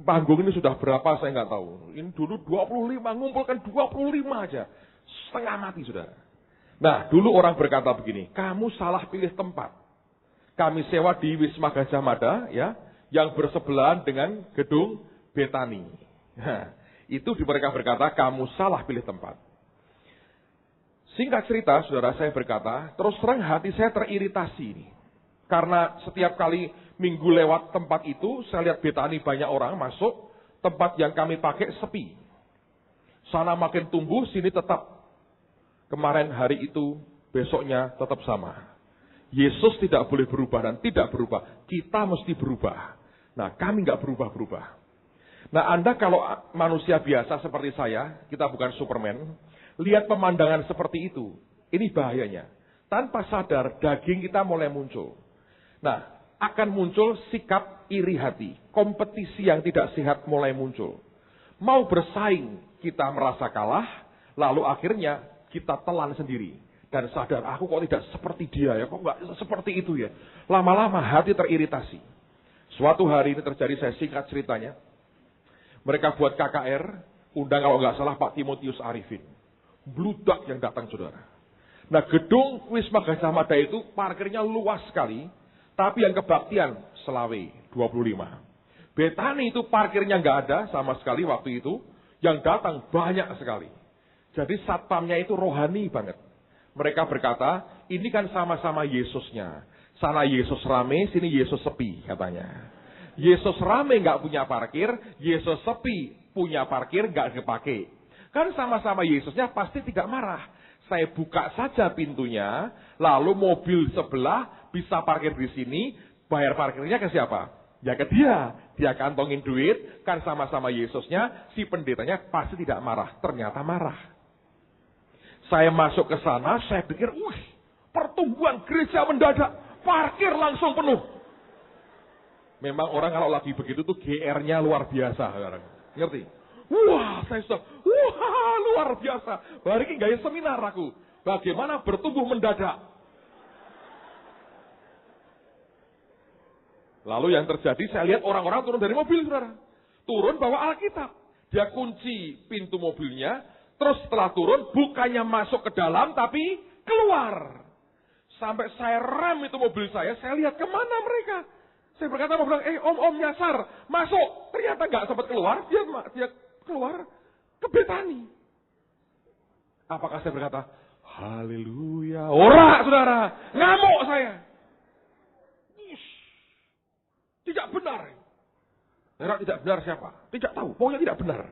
panggung ini sudah berapa saya nggak tahu. Ini dulu 25, ngumpulkan 25 aja. Setengah mati, saudara. Nah, dulu orang berkata begini, kamu salah pilih tempat. Kami sewa di Wisma Gajah Mada, ya, yang bersebelahan dengan gedung Betani. Nah, itu mereka berkata, kamu salah pilih tempat. Singkat cerita, saudara, saya berkata, terus terang hati saya teriritasi ini. Karena setiap kali minggu lewat tempat itu, saya lihat Betani banyak orang masuk, tempat yang kami pakai sepi. Sana makin tumbuh, sini tetap. Kemarin hari itu, besoknya tetap sama. Yesus tidak boleh berubah dan tidak berubah. Kita mesti berubah. Nah, kami nggak berubah-berubah. Nah, Anda kalau manusia biasa seperti saya, kita bukan Superman, lihat pemandangan seperti itu, ini bahayanya. Tanpa sadar, daging kita mulai muncul. Nah, akan muncul sikap iri hati. Kompetisi yang tidak sehat mulai muncul. Mau bersaing, kita merasa kalah, lalu akhirnya kita telan sendiri. Dan sadar, aku kok tidak seperti dia ya, kok nggak seperti itu ya. Lama-lama hati teriritasi. Suatu hari ini terjadi, saya singkat ceritanya. Mereka buat KKR, undang kalau nggak salah Pak Timotius Arifin. Bludak yang datang, saudara. Nah, gedung Wisma Gajah Mada itu parkirnya luas sekali, tapi yang kebaktian selawe 25. Betani itu parkirnya nggak ada sama sekali waktu itu, yang datang banyak sekali. Jadi satpamnya itu rohani banget. Mereka berkata, ini kan sama-sama Yesusnya. Sana Yesus rame, sini Yesus sepi katanya. Yesus rame nggak punya parkir, Yesus sepi punya parkir nggak dipakai. Kan sama-sama Yesusnya pasti tidak marah. Saya buka saja pintunya, lalu mobil sebelah bisa parkir di sini, bayar parkirnya ke siapa? Ya ke dia. Dia kantongin duit, kan sama-sama Yesusnya, si pendetanya pasti tidak marah. Ternyata marah. Saya masuk ke sana, saya pikir, wih, pertumbuhan gereja mendadak, parkir langsung penuh. Memang orang kalau lagi begitu tuh GR-nya luar biasa. Ngerti? Wah, saya sudah, wah, luar biasa. Hari ini gaya seminar aku. Bagaimana bertumbuh mendadak. Lalu yang terjadi, saya lihat orang-orang turun dari mobil, saudara. Turun bawa Alkitab. Dia kunci pintu mobilnya. Terus setelah turun, bukannya masuk ke dalam, tapi keluar. Sampai saya rem itu mobil saya lihat kemana mereka. Saya berkata, mau bilang, om nyasar, masuk. Ternyata nggak sempat keluar, dia keluar ke Betani. Apakah saya berkata, haleluya. Ora, saudara, ngamuk saya. Tidak benar. Tidak benar siapa? Tidak tahu, pokoknya tidak benar.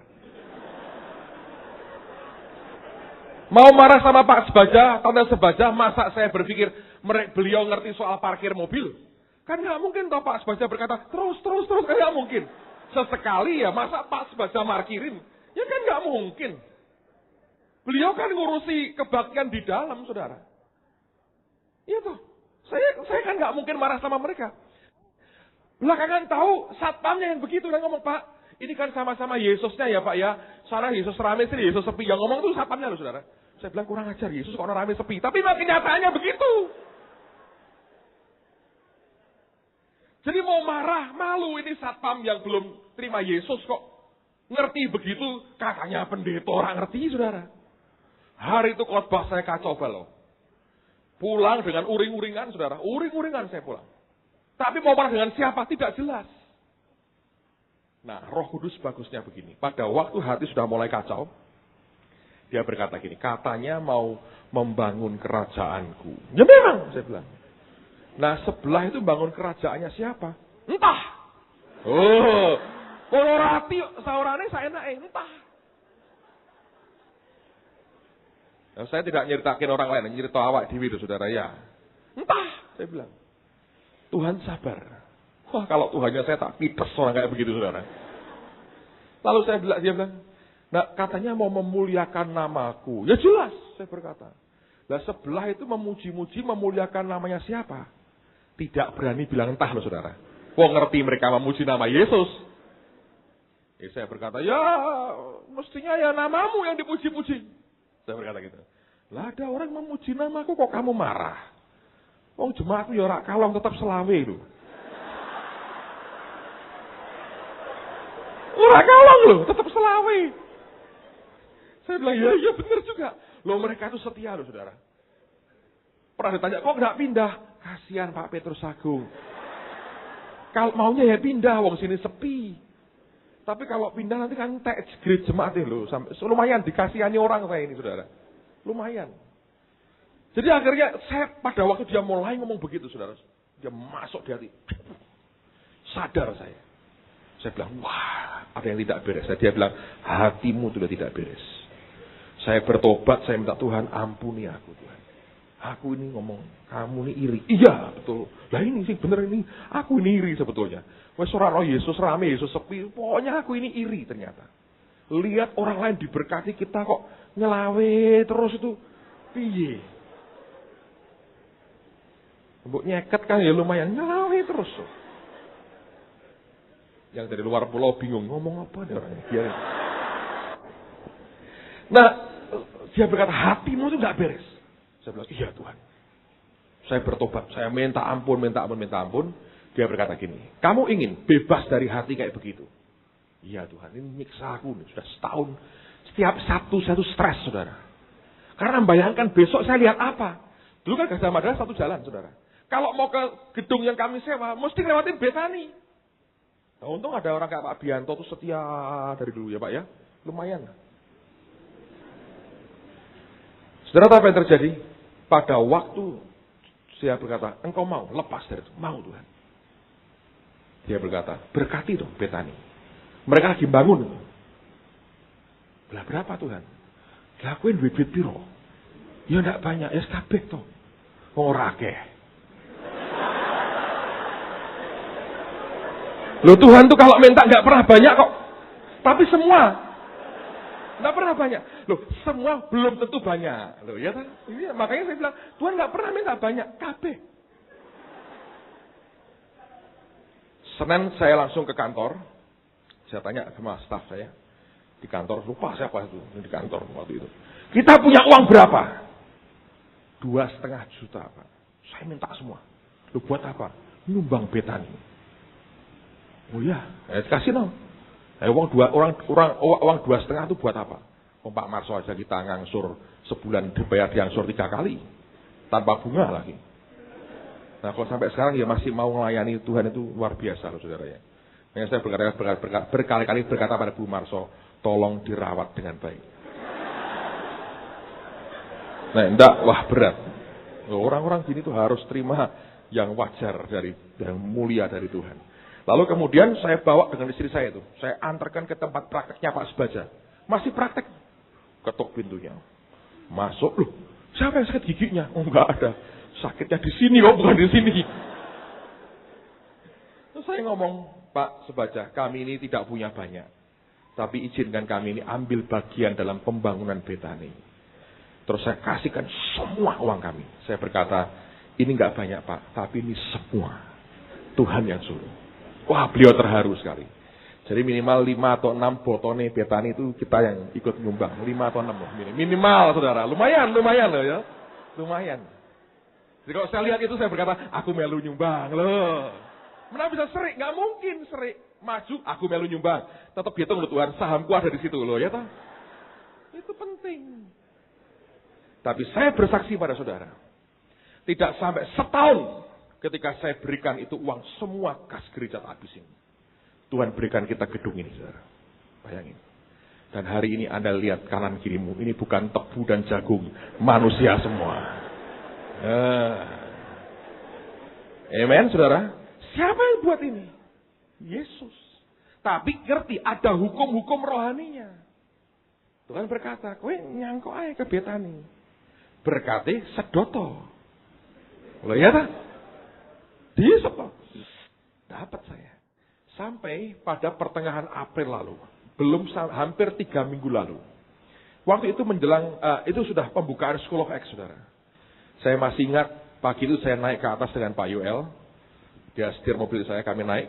Mau marah sama Pak Sebaja, Tante Sebaja, masa saya berpikir beliau ngerti soal parkir mobil? Kan nggak mungkin toh Pak Sebaja berkata, terus, kan nggak mungkin. Sesekali ya, masa Pak Sebaja markirin? Ya kan nggak mungkin. Beliau kan ngurusi kebaktian di dalam, saudara. Iya toh, saya kan nggak mungkin marah sama mereka. Belakangan tahu, satpamnya yang begitu, dan ngomong, Pak, ini kan sama-sama Yesusnya ya Pak ya. Sana Yesus rame, sini Yesus sepi. Yang ngomong tuh satpamnya loh, saudara. Saya bilang kurang ajar, Yesus kok rame sepi. Tapi makin nyatanya begitu. Jadi mau marah, malu ini satpam yang belum terima Yesus kok. Ngerti begitu, katanya pendeta orang ngerti, saudara. Hari itu khotbah saya kacau balau. Pulang dengan uring-uringan, saudara. Uring-uringan saya pulang. Tapi mau marah dengan siapa, tidak jelas. Nah, Roh Kudus bagusnya begini. Pada waktu hati sudah mulai kacau, dia berkata gini, katanya mau membangun kerajaanku. Ya memang, saya bilang. Nah, sebelah itu bangun kerajaannya siapa? Entah. Oh, kolorati saurane saya entah. Nah, saya tidak nyeritakin orang lain, nyerita awak dewi itu, saudara ya. Entah, saya bilang. Tuhan sabar. Wah, kalau Tuhannya saya tak pites orang kayak begitu, saudara. Lalu dia bilang, nah katanya mau memuliakan namaku. Ya jelas, saya berkata. Nah sebelah itu memuji-muji, memuliakan namanya siapa? Tidak berani bilang entah loh, saudara. Wah, ngerti mereka memuji nama Yesus. Saya berkata, ya mestinya ya namamu yang dipuji-puji. Saya berkata gitu. Lah ada orang memuji namaku kok kamu marah? Wong jemaatku ya ora kalong tetap selawe lho. Ora kalong lho, tetap selawe. Saya bilang, ya benar juga. Loh mereka itu setia loh, saudara. Pernah ditanya, kok nggak pindah? Kasihan Pak Petrus Agung. Kalau maunya ya pindah, wong sini sepi. Tapi kalau pindah nanti kan grade jemaatnya loh. Lumayan dikasihani orang saya ini, saudara. Lumayan. Jadi akhirnya saya pada waktu dia mulai ngomong begitu, saudara. Dia masuk di hati. Sadar saya. Saya bilang, wah ada yang tidak beres. Dia bilang, hatimu sudah tidak beres. Saya bertobat, saya minta Tuhan ampuni aku Tuhan. Aku ini ngomong, kamu ini iri. Iya betul. Lah ini sih bener ini. Aku ini iri sebetulnya. Wes ora Yesus rame, Yesus sepi. Pokoknya aku ini iri ternyata. Lihat orang lain diberkati, kita kok nyelawe terus itu. Piye? Mbok nyeket kan ya lumayan nyelawe terus. Yang dari luar pulau bingung ngomong apa nih orangnya. Nah, dia berkata hatimu itu nggak beres. Saya bilang iya Tuhan. Saya bertobat, saya minta ampun. Dia berkata gini, kamu ingin bebas dari hati kayak begitu? Iya Tuhan, ini nyiksa aku nih, sudah setahun. Setiap satu stres, saudara. Karena bayangkan besok saya lihat apa? Dulu kan Gajah Mada satu jalan, saudara. Kalau mau ke gedung yang kami sewa, mesti lewatin Betani. Nah, untung ada orang kayak Pak Bianto tuh setia dari dulu ya Pak ya. Lumayan. Saudara, apa yang terjadi? Pada waktu saya berkata, engkau mau lepas dari itu? Mau Tuhan. Dia berkata, berkati dong Betani. Mereka lagi bangun. Lah berapa Tuhan? Lakuin duit piro? Ya enggak banyak, ya kabeh toh. Ora akeh. Loh Tuhan tuh kalau minta nggak pernah banyak kok. Tapi semua. Nggak pernah banyak. Loh, semua belum tentu banyak. Loh, ya kan? Ini, makanya saya bilang, Tuhan nggak pernah minta banyak. Kabeh. Senin saya langsung ke kantor. Saya tanya sama staf saya. Di kantor, lupa siapa itu. Di kantor waktu itu. Kita punya uang berapa? 2,5 juta, Pak. Saya minta semua. Loh, buat apa? Nyumbang Betani. Oh iya, kasih dong. Uang 2,5 itu buat apa? Pak Marso aja kita ngangsur sebulan dibayar diangsur 3 kali. Tanpa bunga lagi. Nah kalau sampai sekarang ya masih mau melayani Tuhan itu luar biasa loh saudara ya. Makanya saya berkali-kali berkata pada Bu Marso, tolong dirawat dengan baik. Nah enggak, wah berat. Orang-orang gini tuh harus terima yang wajar yang mulia dari Tuhan. Lalu kemudian saya bawa dengan istri saya itu. Saya antarkan ke tempat prakteknya Pak Sebaja. Masih praktek. Ketuk pintunya. Masuk. Loh, siapa yang sakit giginya? Oh enggak ada. Sakitnya di sini kok, bukan di sini. Terus saya ngomong, Pak Sebaja, kami ini tidak punya banyak. Tapi izinkan kami ini ambil bagian dalam pembangunan Betani. Terus saya kasihkan semua uang kami. Saya berkata, ini enggak banyak Pak, tapi ini semua Tuhan yang suruh. Wah, beliau terharu sekali. Jadi minimal 5 atau 6 botone Betani itu kita yang ikut nyumbang. 5 atau 6 loh. Minimal, saudara. Lumayan loh ya. Lumayan. Jadi kalau saya lihat itu saya berkata, aku melu nyumbang loh. Mana bisa serik? Nggak mungkin serik. Maju, aku melu nyumbang. Tetap hitung loh Tuhan, sahamku ada di situ loh ya toh. Itu penting. Tapi saya bersaksi pada saudara. Tidak sampai setahun ketika saya berikan itu uang semua kas gereja habisin. Tuhan berikan kita gedung ini, saudara. Bayangin. Dan hari ini Anda lihat kanan kirimu. Ini bukan tebu dan jagung. Manusia semua. Amen, saudara. Siapa yang buat ini? Yesus. Tapi ngerti, ada hukum-hukum rohaninya. Tuhan berkata, kowe nyangkok aja ke Betani. Berkati sedoto. Loh ya tak? Dia dapat saya. Sampai pada pertengahan April lalu. Hampir 3 minggu lalu. Waktu itu menjelang, itu sudah pembukaan School of Acts, saudara. Saya masih ingat, pagi itu saya naik ke atas dengan Pak Yoel. Dia setir mobil saya, kami naik.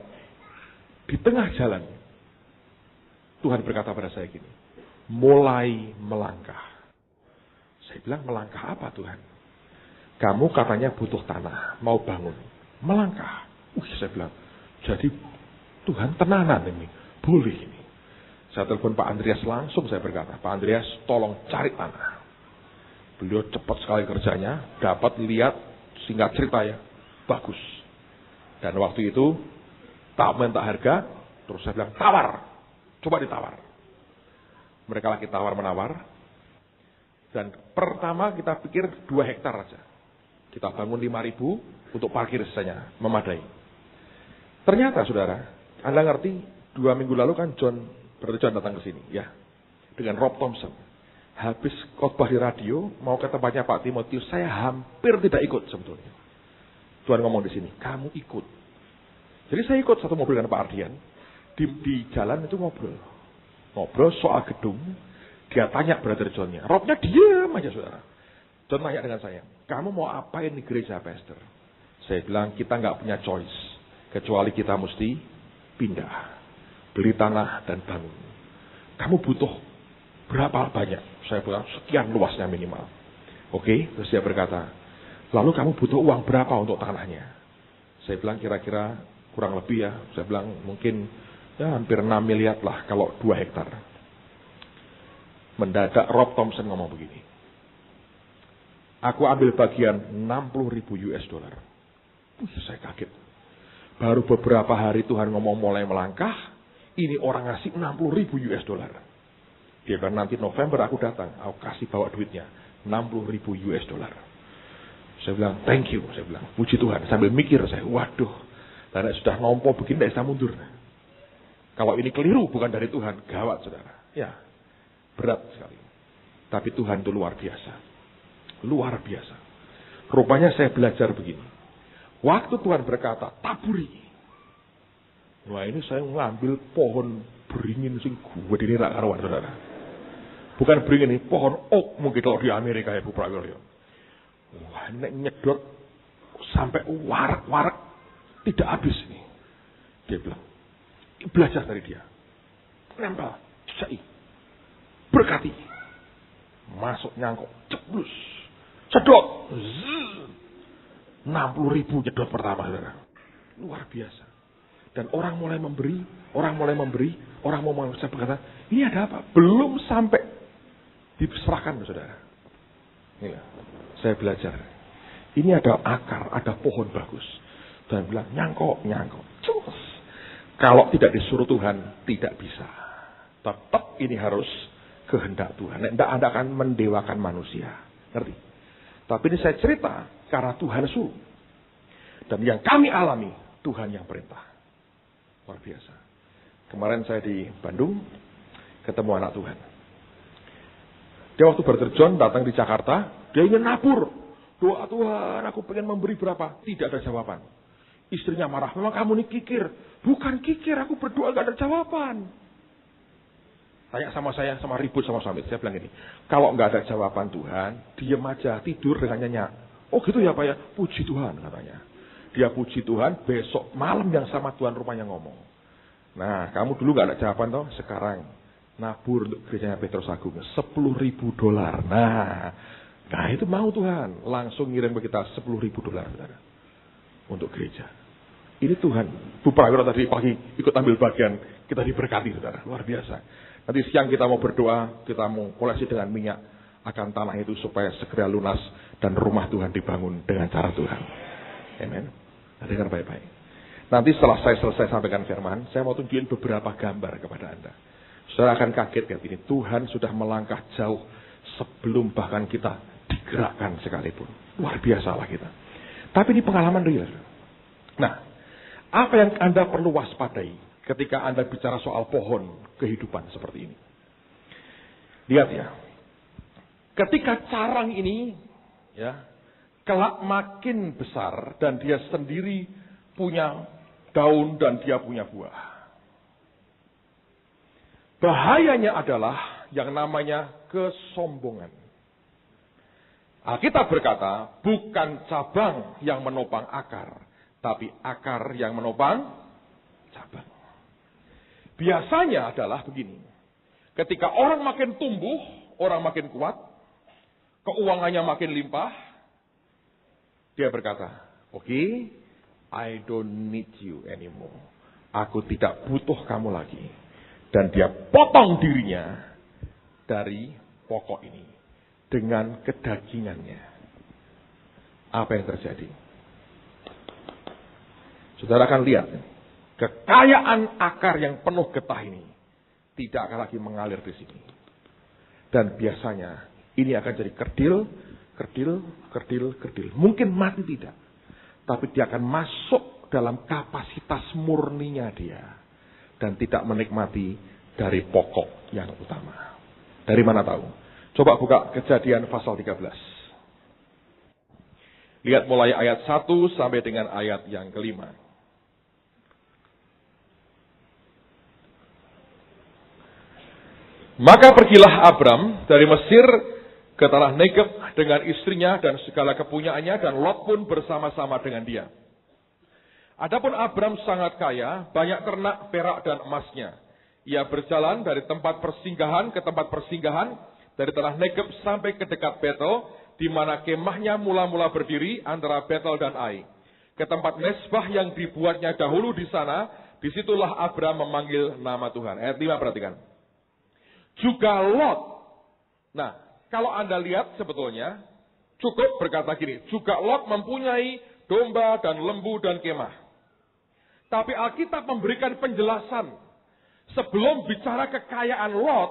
Di tengah jalan, Tuhan berkata pada saya gini, mulai melangkah. Saya bilang, melangkah apa Tuhan? Kamu katanya butuh tanah, mau bangun. Melangkah. Saya bilang, jadi Tuhan tenanan ini, boleh ini. Saya telepon Pak Andreas langsung, saya berkata, Pak Andreas tolong cari tanah. Beliau cepat sekali kerjanya, dapat lihat, singkat cerita ya, bagus. Dan waktu itu, tak minta harga, terus saya bilang, tawar, coba ditawar. Mereka lagi tawar-menawar, dan pertama kita pikir 2 hektar aja. Kita bangun 5.000 untuk parkir sisanya, memadai. Ternyata saudara, Anda ngerti, 2 minggu lalu kan John datang ke sini, ya, dengan Rob Thompson. Habis khotbah di radio, mau ke tempatnya Pak Timotius, saya hampir tidak ikut sebetulnya. Tuhan ngomong di sini, kamu ikut. Jadi saya ikut satu mobil dengan Pak Ardian, di jalan itu ngobrol soal gedung. Dia tanya Brother John-nya, Robnya diam aja saudara. John tanya dengan saya, kamu mau apain di gereja pastor? Saya bilang, kita nggak punya choice, kecuali kita mesti pindah, beli tanah dan bangun. Kamu butuh berapa banyak? Saya bilang, sekian luasnya minimal. Oke, terus dia berkata, lalu kamu butuh uang berapa untuk tanahnya? Saya bilang, kira-kira kurang lebih ya, saya bilang mungkin ya hampir 6 miliar lah kalau 2 hektar. Mendadak Rob Thompson ngomong begini, aku ambil bagian 60.000 US dollar. Saya kaget. Baru beberapa hari Tuhan ngomong mulai melangkah, ini orang ngasih 60.000 US dollar. Dia bilang nanti November aku datang, aku kasih bawa duitnya 60.000 US dollar. Saya bilang thank you, saya bilang puji Tuhan. Sambil mikir saya, waduh, dan sudah nompo begini tidak bisa mundur. Kalau ini keliru bukan dari Tuhan, gawat saudara. Ya, berat sekali. Tapi Tuhan itu luar biasa. Luar biasa. Rupanya saya belajar begini. Waktu Tuhan berkata, taburi. Wah ini saya ngambil pohon beringin sing gue ini rak karuan saudara. Bukan beringin ini, pohon oak mungkin kalau di Amerika ya Bu Prawiro. Wah, ini nyedot sampai warak-warak tidak habis ini. Dia bilang, belajar dari dia. Nempel, cai, berkati. Masuk nyangkuk, ceblus, cedot. 60.000 nyedot pertama, saudara. Luar biasa. Dan orang mulai memberi, orang mau saya berkata, ini ada apa? Belum sampai diserahkan, saudara. Inilah, saya belajar. Ini ada akar, ada pohon bagus. Dan bilang, nyangkok. Cus. Kalau tidak disuruh Tuhan, tidak bisa. Tetap ini harus kehendak Tuhan. Tidak Anda akan mendewakan manusia. Ngerti? Tapi ini saya cerita, karena Tuhan suruh. Dan yang kami alami, Tuhan yang perintah. Luar biasa. Kemarin saya di Bandung, ketemu anak Tuhan. Dia waktu berterjun datang di Jakarta, dia ingin nabur. Doa Tuhan, aku pengen memberi berapa? Tidak ada jawaban. Istrinya marah, memang kamu ini kikir. Bukan kikir, aku berdoa gak ada jawaban. Tanya sama saya, sama ribut sama suami. Saya bilang ini, kalau gak ada jawaban Tuhan, diam aja, tidur dengan nyenyak. Oh gitu ya Pak ya, puji Tuhan katanya. Dia puji Tuhan, besok malam yang sama Tuhan rupanya ngomong. Nah, kamu dulu gak ada jawaban toh, sekarang nabur untuk gerejanya Petrus Agung $10.000. Nah itu mau Tuhan, langsung ngirim ke kita $10.000 saudara, untuk gereja. Ini Tuhan. Bu Prawiro tadi pagi ikut ambil bagian, kita diberkati saudara, luar biasa. Nanti siang kita mau berdoa, kita mau koleksi dengan minyak akan tanah itu supaya segera lunas dan rumah Tuhan dibangun dengan cara Tuhan. Amen. Dengar baik-baik. Nanti setelah saya selesai sampaikan firman, saya mau tunjukin beberapa gambar kepada Anda. Saudara akan kaget lihat ini. Tuhan sudah melangkah jauh sebelum bahkan kita digerakkan sekalipun. Luar biasa lah kita. Tapi ini pengalaman real. Nah, apa yang Anda perlu waspadai ketika Anda bicara soal pohon kehidupan seperti ini? Lihat ya. Ketika carang ini, ya, kelak makin besar dan dia sendiri punya daun dan dia punya buah. Bahayanya adalah yang namanya kesombongan. Alkitab berkata, bukan cabang yang menopang akar, tapi akar yang menopang cabang. Biasanya adalah begini. Ketika orang makin tumbuh, orang makin kuat, keuangannya makin limpah, dia berkata, "Okay, I don't need you anymore. Aku tidak butuh kamu lagi." Dan dia potong dirinya dari pokok ini dengan kedagingannya. Apa yang terjadi? Saudara akan lihat, kekayaan akar yang penuh getah ini tidak akan lagi mengalir di sini. Dan biasanya ini akan jadi kerdil. Mungkin mati tidak. Tapi dia akan masuk dalam kapasitas murninya dia. Dan tidak menikmati dari pokok yang utama. Dari mana tahu? Coba buka Kejadian pasal 13. Lihat mulai ayat 1 sampai dengan ayat yang kelima. Maka pergilah Abram dari Mesir ke tanah Negeb dengan istrinya dan segala kepunyaannya, dan Lot pun bersama-sama dengan dia. Adapun Abram sangat kaya, banyak ternak, perak dan emasnya. Ia berjalan dari tempat persinggahan ke tempat persinggahan, dari tanah Negeb sampai ke dekat Betel, di mana kemahnya mula-mula berdiri antara Betel dan Ai. Ke tempat mesbah yang dibuatnya dahulu di sana, disitulah Abram memanggil nama Tuhan. Ayat 5 perhatikan. Juga Lot. Nah, kalau Anda lihat sebetulnya, cukup berkata gini, juga Lot mempunyai domba dan lembu dan kemah. Tapi Alkitab memberikan penjelasan. Sebelum bicara kekayaan Lot,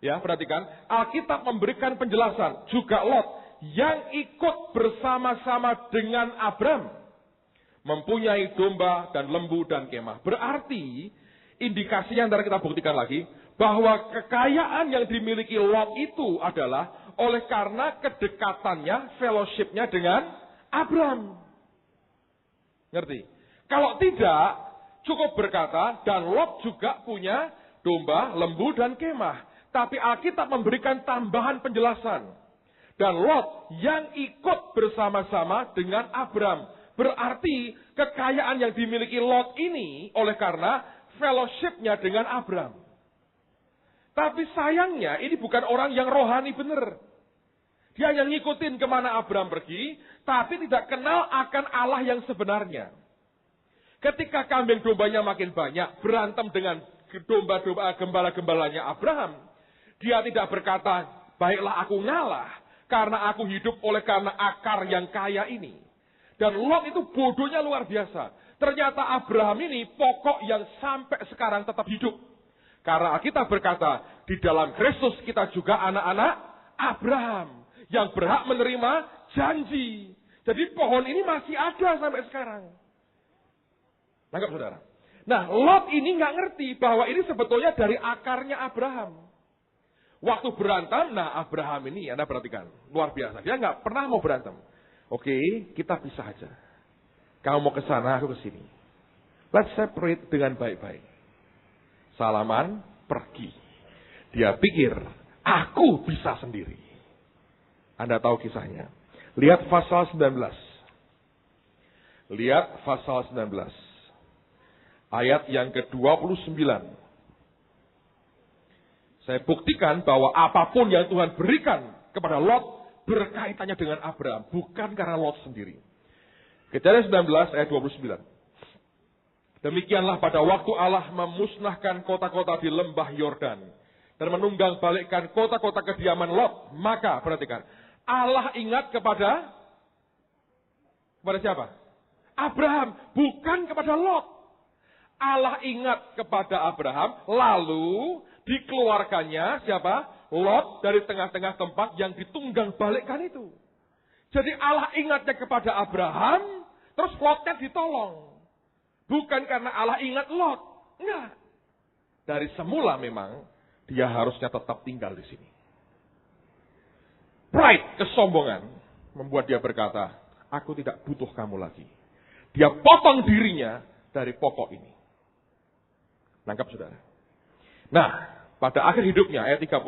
ya perhatikan, Alkitab memberikan penjelasan. Juga Lot yang ikut bersama-sama dengan Abram mempunyai domba dan lembu dan kemah. Berarti, indikasinya antara kita buktikan lagi, bahwa kekayaan yang dimiliki Lot itu adalah oleh karena kedekatannya, fellowship-nya dengan Abram. Ngerti? Kalau tidak, cukup berkata, dan Lot juga punya domba, lembu, dan kemah. Tapi Alkitab memberikan tambahan penjelasan. Dan Lot yang ikut bersama-sama dengan Abram. Berarti kekayaan yang dimiliki Lot ini oleh karena fellowship-nya dengan Abram. Tapi sayangnya ini bukan orang yang rohani benar. Dia hanya ngikutin kemana Abram pergi, tapi tidak kenal akan Allah yang sebenarnya. Ketika kambing dombanya makin banyak, berantem dengan gembala-gembalanya Abraham, dia tidak berkata, baiklah aku ngalah, karena aku hidup oleh karena akar yang kaya ini. Dan Lot itu bodohnya luar biasa. Ternyata Abraham ini pokok yang sampai sekarang tetap hidup. Karena kita berkata, di dalam Kristus kita juga anak-anak Abraham. Yang berhak menerima janji. Jadi pohon ini masih ada sampai sekarang. Nangkap saudara? Nah, Lot ini nggak ngerti bahwa ini sebetulnya dari akarnya Abraham. Waktu berantem, nah Abraham ini, Anda perhatikan, luar biasa. Dia nggak pernah mau berantem. Oke, kita pisah aja. Kamu mau ke sana, aku ke sini. Let's separate dengan baik-baik. Salaman pergi. Dia pikir, aku bisa sendiri. Anda tahu kisahnya. Lihat pasal 19. Lihat pasal 19. Ayat yang ke-29. Saya buktikan bahwa apapun yang Tuhan berikan kepada Lot berkaitannya dengan Abraham. Bukan karena Lot sendiri. Kejadian 19 ayat 29. Demikianlah pada waktu Allah memusnahkan kota-kota di lembah Yordan. Dan menunggang balikkan kota-kota kediaman Lot. Maka, perhatikan. Allah ingat kepada siapa? Abraham. Bukan kepada Lot. Allah ingat kepada Abraham. Lalu dikeluarkannya siapa? Lot dari tengah-tengah tempat yang ditunggang balikkan itu. Jadi Allah ingatnya kepada Abraham. Terus Lotnya ditolong. Bukan karena Allah ingat Lot. Enggak. Dari semula memang dia harusnya tetap tinggal di sini. Pride, kesombongan, membuat dia berkata, aku tidak butuh kamu lagi. Dia potong dirinya dari pokok ini. Nangkap saudara? Nah, pada akhir hidupnya, ayat 30.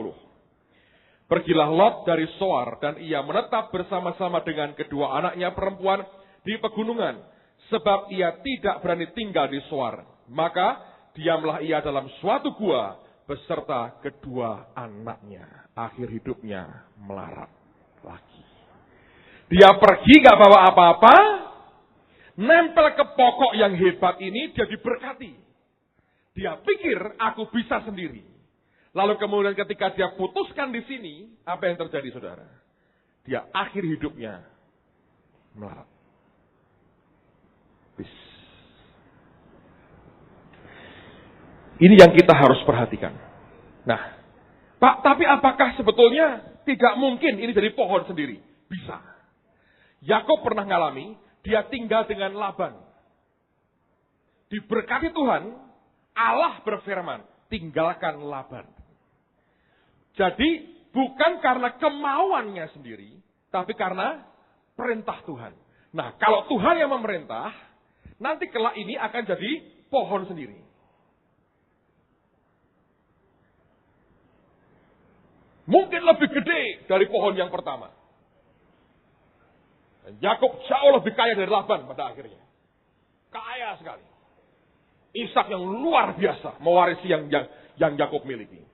Pergilah Lot dari Zoar, dan ia menetap bersama-sama dengan kedua anaknya perempuan di pegunungan. Sebab ia tidak berani tinggal di Zoar. Maka diamlah ia dalam suatu gua beserta kedua anaknya. Akhir hidupnya melarat lagi. Dia pergi gak bawa apa-apa. Nempel ke pokok yang hebat ini, dia diberkati. Dia pikir aku bisa sendiri. Lalu kemudian ketika dia putuskan di sini, apa yang terjadi saudara? Dia akhir hidupnya melarat. Ini yang kita harus perhatikan. Nah, Pak, tapi apakah sebetulnya tidak mungkin ini dari pohon sendiri? Bisa. Yakub pernah ngalami, dia tinggal dengan Laban. Diberkati Tuhan, Allah berfirman, tinggalkan Laban. Jadi, bukan karena kemauannya sendiri, tapi karena perintah Tuhan. Nah, kalau Tuhan yang memerintah, nanti kelak ini akan jadi pohon sendiri. Mungkin lebih gede dari pohon yang pertama. Dan Yakub jauh lebih kaya dari Laban pada akhirnya. Kaya sekali. Ishak yang luar biasa mewarisi yang Yakub miliki.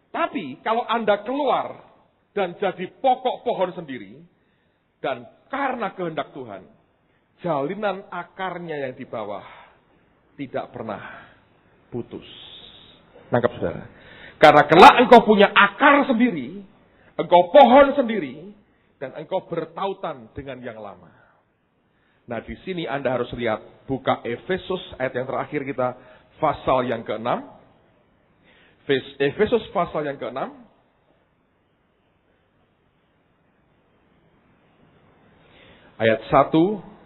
Tapi kalau Anda keluar dan jadi pokok pohon sendiri, dan karena kehendak Tuhan, jalinan akarnya yang di bawah tidak pernah putus. Nangkap saudara? Karena kelak engkau punya akar sendiri, engkau pohon sendiri, dan engkau bertautan dengan yang lama. Nah, di sini Anda harus lihat, buka Efesus ayat yang terakhir kita, pasal yang ke-6. Efesus pasal yang ke-6. Ayat 1,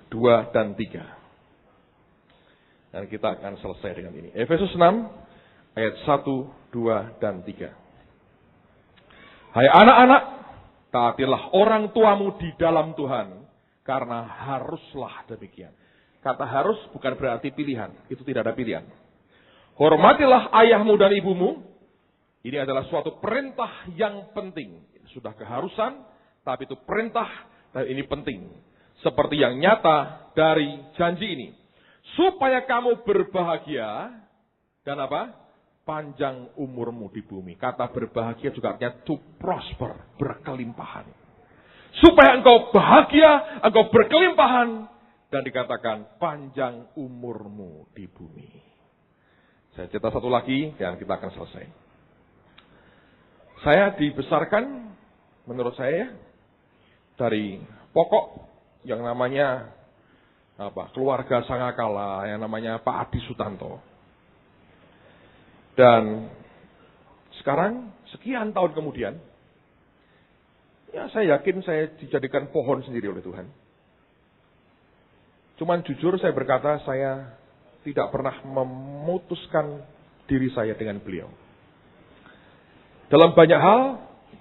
2, dan 3. Dan kita akan selesai dengan ini. Efesus 6, ayat 1, 2, dan 3. Hai anak-anak, taatilah orang tuamu di dalam Tuhan, karena haruslah demikian. Kata harus bukan berarti pilihan, itu tidak ada pilihan. Hormatilah ayahmu dan ibumu, Ini adalah suatu perintah yang penting. Sudah keharusan, tapi itu perintah dan ini penting. Seperti yang nyata dari janji ini. Supaya kamu berbahagia dan apa? Panjang umurmu di bumi. Kata berbahagia juga artinya to prosper, berkelimpahan. Supaya engkau bahagia, engkau berkelimpahan. Dan dikatakan panjang umurmu di bumi. Saya cerita satu lagi dan kita akan selesai. Saya dibesarkan, menurut saya, dari pokok yang namanya keluarga Sangakala, yang namanya Pak Adi Sutanto. Dan sekarang, sekian tahun kemudian, ya saya yakin saya dijadikan pohon sendiri oleh Tuhan. Cuman jujur saya berkata, saya tidak pernah memutuskan diri saya dengan beliau. Dalam banyak hal,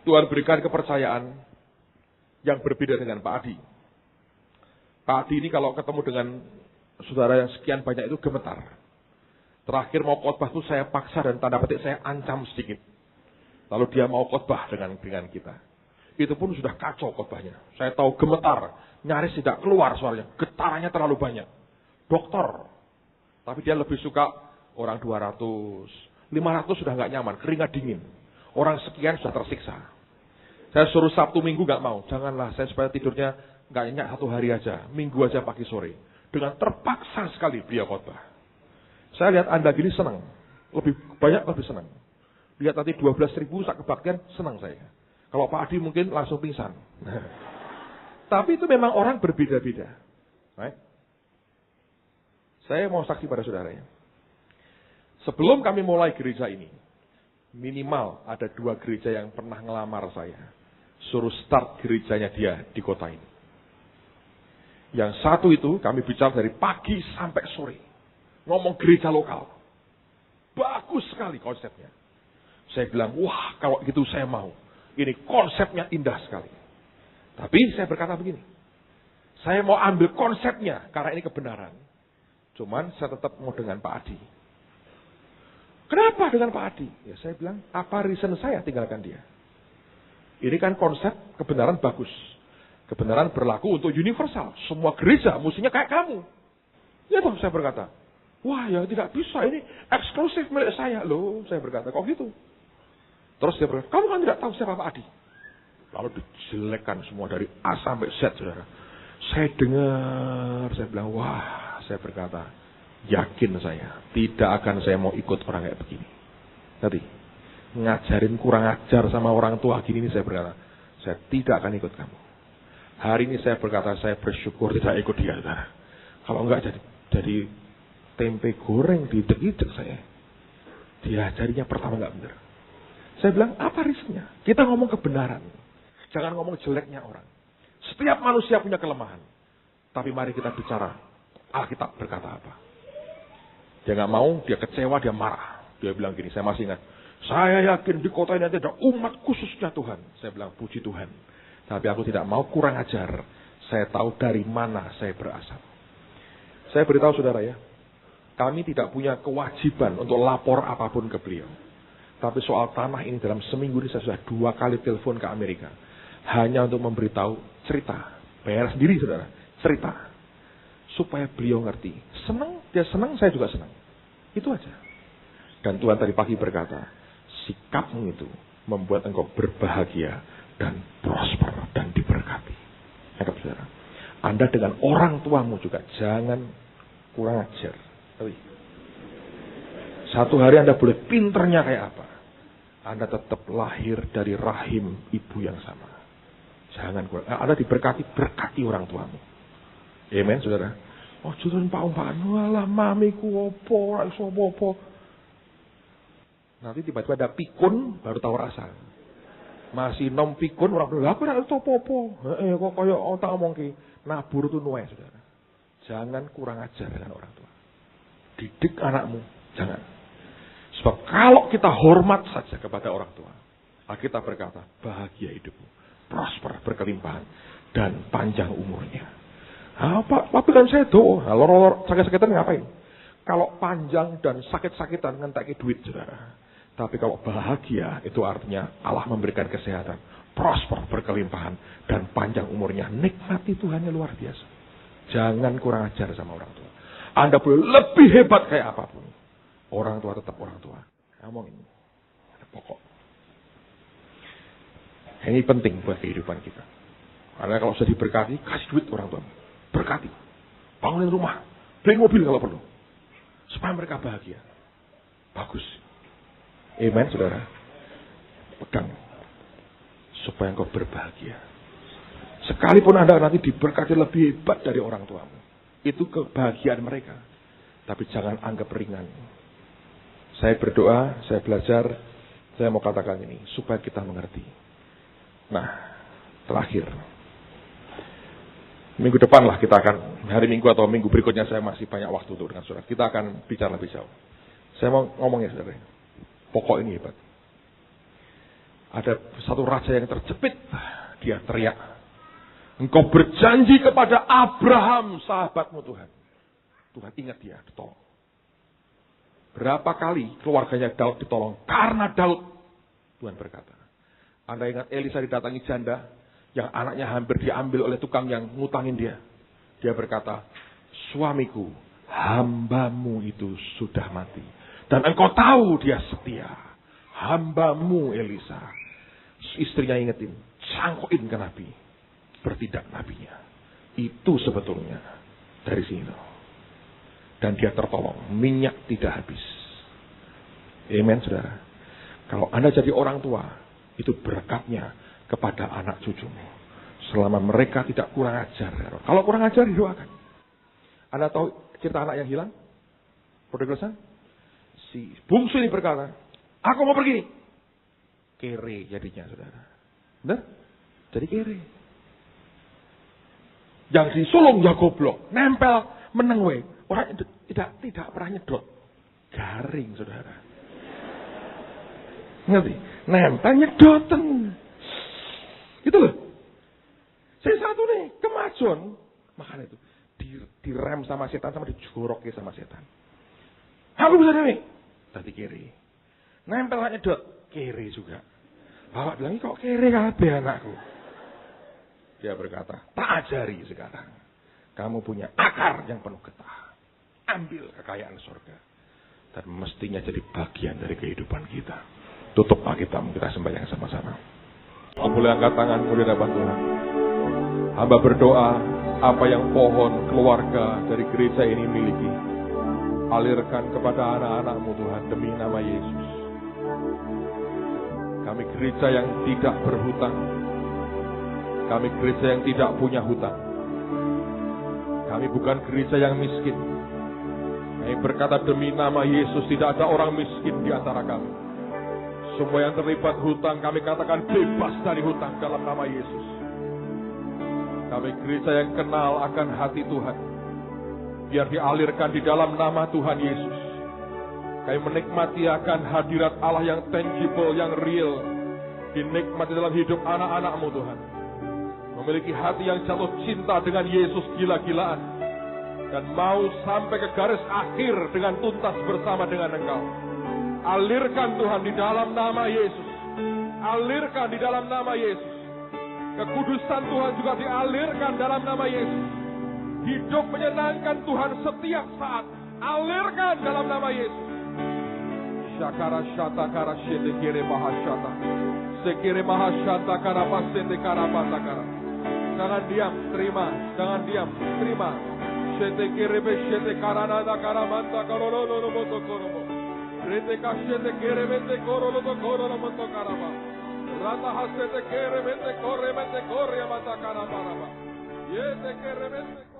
Tuhan berikan kepercayaan yang berbeda dengan Pak Adi. Pak Adi ini kalau ketemu dengan saudara yang sekian banyak itu gemetar. Terakhir mau khotbah itu saya paksa dan tanda petik saya ancam sedikit. Lalu dia mau khotbah dengan kita. Itu pun sudah kacau khotbahnya. Saya tahu gemetar, nyaris tidak keluar suaranya. Getarannya terlalu banyak. Dokter. Tapi dia lebih suka orang 200, 500 sudah nggak nyaman, keringat dingin. Orang sekian sudah tersiksa. Saya suruh Sabtu Minggu nggak mau. Janganlah, saya supaya tidurnya nggak nyenyak 1 hari aja. Minggu aja pagi sore. Dengan terpaksa sekali beliau khotbah. Saya lihat Anda gini senang. Lebih banyak lebih senang. Lihat nanti 12.000 sak kebaktian, senang saya. Kalau Pak Adi mungkin langsung pingsan. Tapi itu memang orang berbeda-beda. Right? Saya mau saksi pada saudaranya. Sebelum kami mulai gereja ini, minimal ada 2 gereja yang pernah ngelamar saya. Suruh start gerejanya dia di kota ini. Yang satu itu kami bicara dari pagi sampai sore. Ngomong gereja lokal. Bagus sekali konsepnya. Saya bilang, wah kalau gitu saya mau. Ini konsepnya indah sekali. Tapi saya berkata begini. Saya mau ambil konsepnya karena ini kebenaran. Cuman saya tetap mau dengan Pak Adi. Kenapa dengan Pak Adi? Ya saya bilang, apa reason saya tinggalkan dia? Ini kan konsep kebenaran bagus. Kebenaran berlaku untuk universal. Semua gereja mestinya kayak kamu. Ya toh saya berkata. Wah ya tidak bisa, ini eksklusif milik saya. Loh saya berkata, kok gitu? Terus dia berkata, kamu kan tidak tahu siapa Pak Adi. Lalu dijelekkan semua dari A sampai Z, saudara. Saya dengar, saya bilang, wah, saya berkata, yakin saya, tidak akan saya mau ikut orang kayak begini. Nanti, ngajarin kurang ajar sama orang tua gini, saya berkata, saya tidak akan ikut kamu. Hari ini saya berkata, saya bersyukur tidak ikut dia, saudara. Kalau enggak jadi tempe goreng diidek-idek saya. Diajarinya pertama enggak benar. Saya bilang, apa reasonnya? Kita ngomong kebenaran. Jangan ngomong jeleknya orang. Setiap manusia punya kelemahan. Tapi mari kita bicara. Alkitab berkata apa? Dia nggak mau, dia kecewa, dia marah. Dia bilang gini, saya masih ingat. Saya yakin di kota ini ada umat khususnya Tuhan. Saya bilang, puji Tuhan. Tapi aku tidak mau kurang ajar. Saya tahu dari mana saya berasal. Saya beritahu saudara ya. Kami tidak punya kewajiban untuk lapor apapun ke beliau. Tapi soal tanah ini dalam seminggu ini saya sudah 2 kali telepon ke Amerika. Hanya untuk memberitahu cerita. Bayar sendiri saudara. Cerita. Supaya beliau ngerti. Senang, dia senang, saya juga senang. Itu aja. Dan Tuhan tadi pagi berkata, sikapmu itu membuat engkau berbahagia dan prosper dan diberkati. Anggap saudara. Anda dengan orang tuamu juga jangan kurang ajar. Satu hari Anda boleh pinternya kayak apa. Anda tetap lahir dari rahim ibu yang sama. Jangan kurang. Anda diberkati, berkati orang tuamu. Amen, saudara. Oh, jurun pak-umpaan. Walah, mamiku opo, raiso opo. Nanti tiba-tiba ada pikun, baru tahu rasa. Masih nom pikun, orang bilang, aku raiso opo. Kok kaya otak ngomong ki. Nabur itu nuwe, saudara. Jangan kurang ajar dengan orang tua. Didik anakmu, jangan. Sebab kalau kita hormat saja kepada orang tua, Alkitab berkata, bahagia hidupmu, prosper, berkelimpahan, dan panjang umurnya. Tapi kan saya doa, lor sakit-sakitan ngapain? Kalau panjang dan sakit-sakitan ngenteki duit, saudara. Tapi kalau bahagia itu artinya Allah memberikan kesehatan, prosper, berkelimpahan, dan panjang umurnya. Nikmati Tuhan yang luar biasa. Jangan kurang ajar sama orang tua. Anda boleh lebih hebat kayak apapun. Orang tua tetap orang tua. Ngomong ini. Ada pokok. Ini penting buat kehidupan kita. Karena kalau sudah diberkati, kasih duit orang tua. Berkati. Bangunin rumah. Beli mobil kalau perlu. Supaya mereka bahagia. Bagus. Amen, saudara. Pegang. Supaya engkau berbahagia. Sekalipun Anda nanti diberkati lebih hebat dari orang tuamu. Itu kebahagiaan mereka. Tapi jangan anggap ringan. Saya berdoa, saya belajar, saya mau katakan ini. Supaya kita mengerti. Nah, terakhir. Minggu depan lah kita akan, hari Minggu atau minggu berikutnya saya masih banyak waktu untuk dengan saudara. Kita akan bicara lebih jauh. Saya mau ngomongnya saudara. Pokok ini hebat. Ada satu raja yang terjepit. Dia teriak. Engkau berjanji kepada Abraham, sahabatmu Tuhan. Tuhan ingat dia, ditolong. Berapa kali keluarganya Daud ditolong? Karena Daud. Tuhan berkata. Anda ingat Elisa didatangi janda, yang anaknya hampir diambil oleh tukang yang ngutangin dia. Dia berkata, suamiku, hambamu itu sudah mati. Dan engkau tahu dia setia. Hambamu Elisa. Istrinya ingetin, cangkokin ke Nabi. Bertindak nabinya. Itu sebetulnya dari sini. Dan dia tertolong. Minyak tidak habis. Amen, saudara. Kalau Anda jadi orang tua, itu berkatnya kepada anak cucumu. Selama mereka tidak kurang ajar. Kalau kurang ajar, didoakan. Anda tahu cerita anak yang hilang? Prodigal son? Si bungsu ini berkata, aku mau pergi. Kere jadinya, saudara. Benar? Jadi kere. Yang disulung ya goblok. Nempel, meneng we. Orang tidak pernah nyedot. Garing, saudara. Ngerti? Nempel nyedoten. Gitu loh. Saya satu nih, kemajuan. Makanya itu. Direm sama setan, sama dijoroki sama setan. Aku bisa dewe. Tadi kiri. Nempel gak nyedot. Kiri juga. Bapak bilang, kok kiri kabeh anakku. Dia berkata, tak ajari sekarang. Kamu punya akar yang penuh getah. Ambil kekayaan surga. Dan mestinya jadi bagian dari kehidupan kita. Tutup Alkitab, kita sembahyang sama-sama. Boleh angkat tangan di hadapan Tuhan. Hamba berdoa, apa yang pohon keluarga dari gereja ini miliki, alirkan kepada anak-anak-Mu Tuhan demi nama Yesus. Kami gereja yang tidak berhutang. Kami gereja yang tidak punya hutang. Kami bukan gereja yang miskin. Kami berkata demi nama Yesus tidak ada orang miskin di antara kami. Semua yang terlibat hutang kami katakan bebas dari hutang dalam nama Yesus. Kami gereja yang kenal akan hati Tuhan. Biar dialirkan di dalam nama Tuhan Yesus. Kami menikmati akan hadirat Allah yang tangible, yang real. Dinikmati dalam hidup anak-anak-Mu Tuhan. Memiliki hati yang jatuh cinta dengan Yesus gila-gilaan. Dan mau sampai ke garis akhir dengan tuntas bersama dengan Engkau. Alirkan Tuhan di dalam nama Yesus. Alirkan di dalam nama Yesus. Kekudusan Tuhan juga dialirkan dalam nama Yesus. Hidup menyenangkan Tuhan setiap saat. Alirkan dalam nama Yesus. Syakara syata kara syete kere mahasyata. Sekere mahasyata kara pasete kara pasakara. Jangan diam, terima. Jangan diam, terima. Syete kere besyete karanada karamanta karolono moto koromo. Rete kasyete kere mente korolo to korolo moto karaba. Rata hasete kere mente korre mata karaba. Yete kere mente